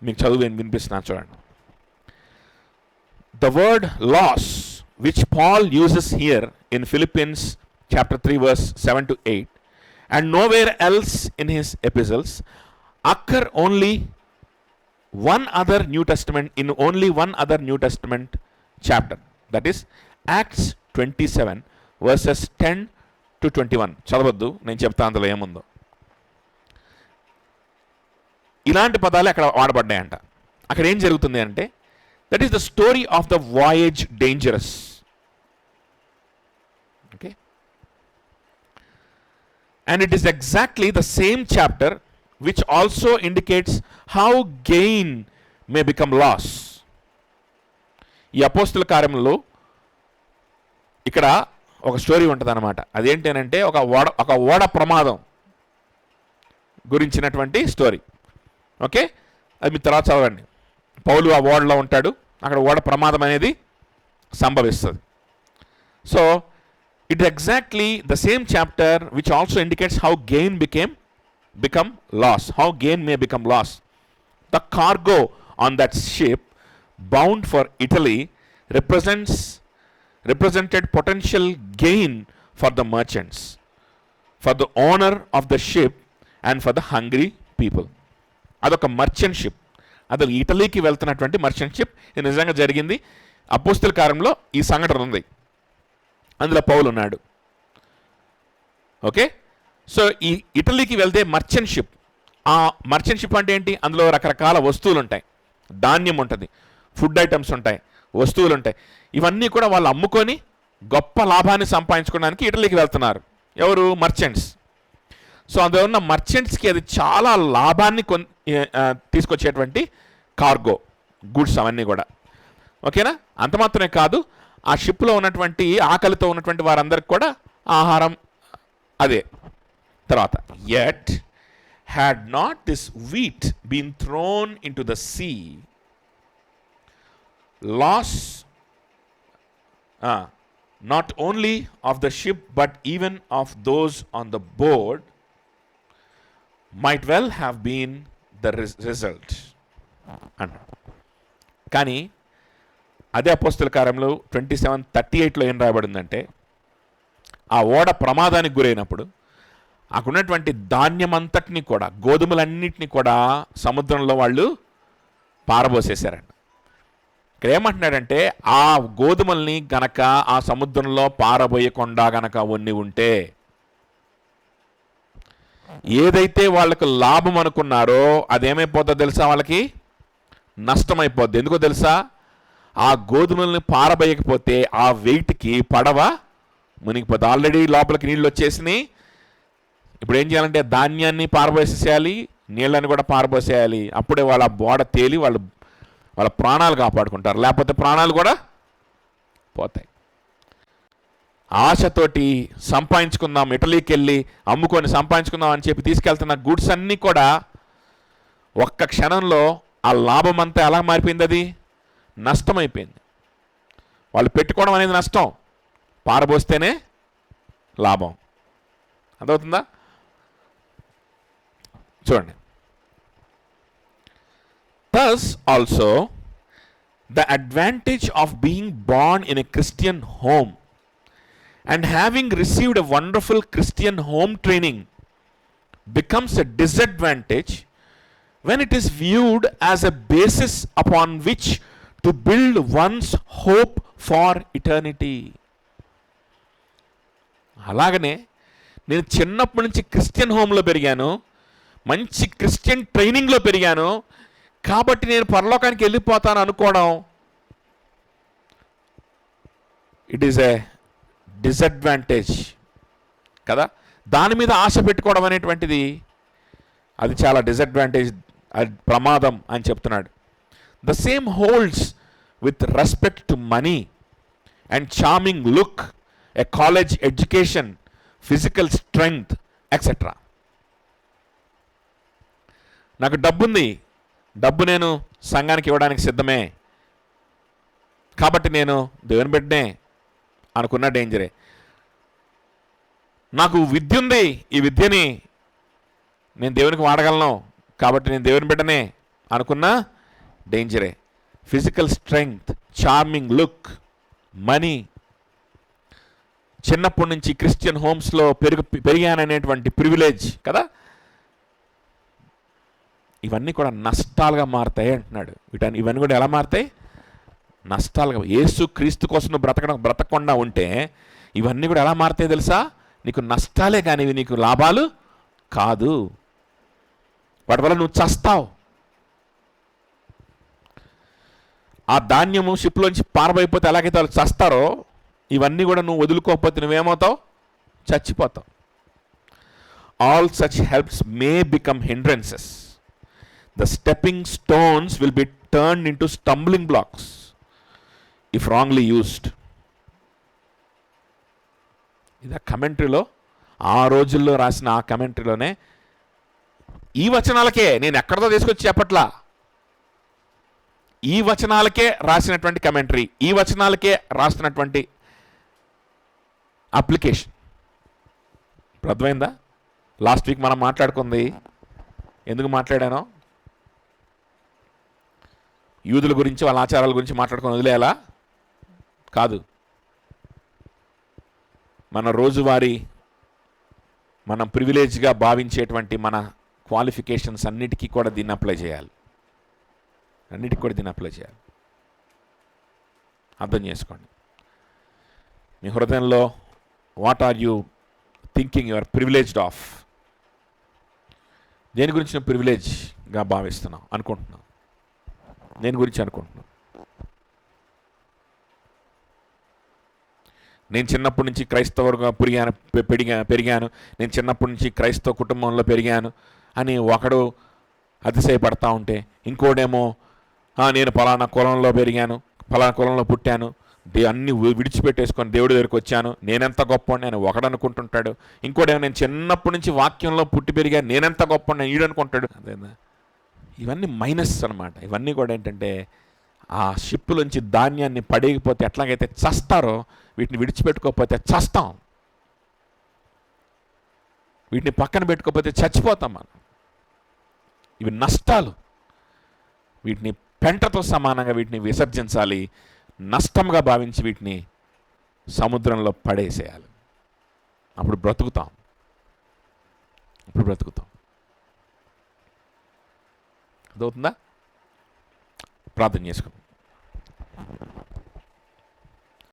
Speaker 1: మీకు చదువు వినిపిస్తున్నాను చూడండి. The word loss which Paul uses here in Philippians chapter 3 verse 7-8 and nowhere else in his epistles occur only one other New Testament chapter, that is Acts 27 verses 10-21. చదవద్దు, నేను చెప్తా అందులో ఏముందో. ఇలాంటి పదాలు అక్కడ వాడబడ్డాయంట. అక్కడ ఏం జరుగుతుంది అంటే, that is the story of the voyage dangerous. Okay, and it is exactly the same chapter which also indicates how gain may become loss. ఈ అపోస్తుల కార్యములో ఇక్కడ ఒక స్టోరీ ఉంటుంది అన్నమాట. అదేంటి అని అంటే ఒక ఓడ ప్రమాదం గురించినటువంటి స్టోరీ. ఓకే, అది మీ తర్వాత చదవండి. పౌలు ఆ ఓడలో ఉంటాడు, అక్కడ ఓడ ప్రమాదం అనేది సంభవిస్తుంది. So it exactly the same chapter which also indicates how gain become loss, how gain may become loss. The cargo on that ship bound for Italy represented potential gain for the merchants, for the owner of the ship and for the hungry people. అదొక merchant ship, అది ఇటలీకి వెళ్తున్నటువంటి merchant ship. ఇది నిజంగా జరిగింది. అపోస్తుల కార్యంలో ఈ సంఘటన ఉంది, అందులో పౌలు ఉన్నాడు. ఓకే, సో ఈ ఇటలీకి వెళ్తే మర్చెంట్ షిప్. ఆ మర్చెంట్ షిప్ అంటే ఏంటి? అందులో రకరకాల వస్తువులు ఉంటాయి, ధాన్యం ఉంటుంది, ఫుడ్ ఐటమ్స్ ఉంటాయి, వస్తువులు ఉంటాయి. ఇవన్నీ కూడా వాళ్ళు అమ్ముకొని గొప్ప లాభాన్ని సంపాదించుకోవడానికి ఇటలీకి వెళ్తున్నారు. ఎవరు? మర్చెంట్స్. సో అందులో ఉన్న మర్చెంట్స్కి అది చాలా లాభాన్ని తీసుకొచ్చేటువంటి కార్గో, గూడ్స్ అవన్నీ కూడా. ఓకేనా? అంత మాత్రమే కాదు, ఆ షిప్లో ఉన్నటువంటి ఆకలితో ఉన్నటువంటి వారందరికి కూడా ఆహారం అదే. తర్వాత yet had not this wheat been thrown into the sea, loss not only of the ship but even of those on the board might well have been the result. కానీ అదే అపోస్తుల కార్యంలో 27:38లో ఏం రాయబడిందంటే, ఆ ఓడ ప్రమాదానికి గురైనప్పుడు అక్కడున్నటువంటి ధాన్యమంతటిని కూడా, గోధుమలన్నింటినీ కూడా సముద్రంలో వాళ్ళు పారబోసేశారండి. ఇక్కడ ఏమంటున్నాడంటే, ఆ గోధుమల్ని గనక ఆ సముద్రంలో పారబోయకుండా గనక ఉన్ని ఉంటే, ఏదైతే వాళ్ళకు లాభం అనుకున్నారో అదేమైపోతుందో తెలుసా? వాళ్ళకి నష్టమైపోద్ది. ఎందుకో తెలుసా? ఆ గోధుమల్ని పారబోయకపోతే ఆ వెయిట్కి పడవ మునిగిపోతుంది. ఆల్రెడీ లోపలికి నీళ్ళు వచ్చేసినాయి. ఇప్పుడు ఏం చేయాలంటే ధాన్యాన్ని పారబోసేయాలి, నీళ్ళని కూడా పారబోసేయాలి. అప్పుడే వాళ్ళ బోడ తేలి వాళ్ళ ప్రాణాలు కాపాడుకుంటారు, లేకపోతే ప్రాణాలు కూడా పోతాయి. ఆశతోటి సంపాదించుకుందాం, ఇటలీకి వెళ్ళి అమ్ముకొని సంపాదించుకుందాం అని చెప్పి తీసుకెళ్తున్న గూడ్స్ అన్నీ కూడా ఒక్క క్షణంలో ఆ లాభం అంతా ఎలా మారిపోయింది? అది నష్టమైపోయింది. వాళ్ళు పెట్టుకోవడం అనేది నష్టం, పారబోస్తేనే లాభం. అర్థమవుతుందా? చూడండి. Thus also the advantage of being born in a Christian home and having received a wonderful Christian home training becomes a disadvantage when it is viewed as a basis upon which to build one's hope for eternity. అలాగనే నేను చిన్నప్పటి నుంచి Christian హోమ్లో పెరిగాను, మంచి Christian ట్రైనింగ్లో పెరిగాను, కాబట్టి నేను పరలోకానికి వెళ్ళిపోతాను అనుకోవడం ఇట్ ఈస్ ఏ డిసడ్వాంటేజ్ కదా. దాని మీద ఆశ పెట్టుకోవడం అనేటువంటిది అది చాలా డిసడ్వాంటేజ్, అది ప్రమాదం అని చెప్తున్నాడు. The same holds with respect to money and charming look, a college education, physical strength etcetera. నాకు డబ్బుంది, డబ్బు నేను సంఘానికి ఇవ్వడానికి సిద్ధమే, కాబట్టి నేను దేవుని బిడ్డనే అనుకున్న డేంజరే. నాకు విద్య ఉంది, ఈ విద్యని నేను దేవునికి వాడగలను, కాబట్టి నేను దేవుని బిడ్డనే అనుకున్న డేంజరే. Physical strength, charming look, money, చిన్నప్పటి నుంచి క్రిస్టియన్ హోమ్స్లో పెరిగాననేటువంటి ప్రివిలేజ్ కదా, ఇవన్నీ కూడా నష్టాలుగా మారుతాయి అంటున్నాడు. ఇవన్నీ కూడా ఎలా మారుతాయి? నష్టాలుగా. యేసు క్రీస్తు కోసం నువ్వు బ్రతకకుండా ఉంటే ఇవన్నీ కూడా ఎలా మారుతాయి తెలుసా? నీకు నష్టాలే, కానీ ఇవి నీకు లాభాలు కాదు. వాటి వల్ల నువ్వు చస్తావు. ఆ ధాన్యము షిప్లోంచి పారబోయిపోతే ఎలాగైతే వాళ్ళు చస్తారో, ఇవన్నీ కూడా నువ్వు వదులుకోకపోతే నువ్వేమవుతావు? చచ్చిపోతావు. All such helps may become hindrances. The stepping stones will be turned into stumbling blocks if wrongly used. ఇది కమెంటరీలో ఆ రోజుల్లో రాసిన ఆ కమెంటరీలోనే ఈ వచనాలకే, నేను ఎక్కడితో తీసుకొచ్చి చెప్పట్లా, ఈ వచనాలకే రాసినటువంటి కమెంటరీ, ఈ వచనాలకే రాసినటువంటి అప్లికేషన్. ఇప్పుడు అర్థమైందా? లాస్ట్ వీక్ మనం మాట్లాడుకుంది ఎందుకు మాట్లాడానో? యూదుల గురించి, వాళ్ళ ఆచారాల గురించి మాట్లాడుకొని వదిలేయాలా? కాదు. మన రోజువారీ మనం ప్రివిలేజ్గా భావించేటువంటి మన క్వాలిఫికేషన్స్ అన్నిటికీ కూడా దీన్ని అప్లై చేయాలి. అన్నిటికీ కూడా దీన్ని అప్లై చేయాలి. అర్థం చేసుకోండి. మీ హృదయంలో what are you thinking you are privileged of? దేని గురించి నువ్వు ప్రివిలేజ్గా భావిస్తున్నావు, అనుకుంటున్నావు? దేని గురించి అనుకుంటున్నావు? నేను చిన్నప్పటి నుంచి క్రైస్తవుగా పెరిగాను, నేను చిన్నప్పటి నుంచి క్రైస్తవ కుటుంబంలో పెరిగాను అని ఒకడు అతిశయపడతా ఉంటే, ఇంకోడేమో నేను ఫలానా కులంలో పెరిగాను, ఫలానా కులంలో పుట్టాను, అన్నీ విడిచిపెట్టేసుకొని దేవుడి దగ్గరికి వచ్చాను, నేనెంత గొప్పని అని ఒకడు అనుకుంటుంటాడు. ఇంకోడేమో నేను చిన్నప్పటి నుంచి వాక్యంలో పుట్టి పెరిగాను, నేనెంత గొప్పని ఈడు అనుకుంటాడు. అదేనా? ఇవన్నీ మైనస్ అనమాట. ఇవన్నీ కూడా ఏంటంటే ఆ షిప్పులోంచి ధాన్యాన్ని పడేయకపోతే ఎట్లాగైతే చస్తారో, వీటిని విడిచిపెట్టుకోకపోతే చస్తాం, వీటిని పక్కన పెట్టుకోకపోతే చచ్చిపోతాం మనం. ఇవి నష్టాలు. వీటిని పెంటతో సమానంగా వీటిని విసర్జించాలి, నష్టంగా భావించి వీటిని సముద్రంలో పడేసేయాలి. అప్పుడు బ్రతుకుతాం. అర్థమవుతుందా? ప్రార్థన చేసుకుందాం.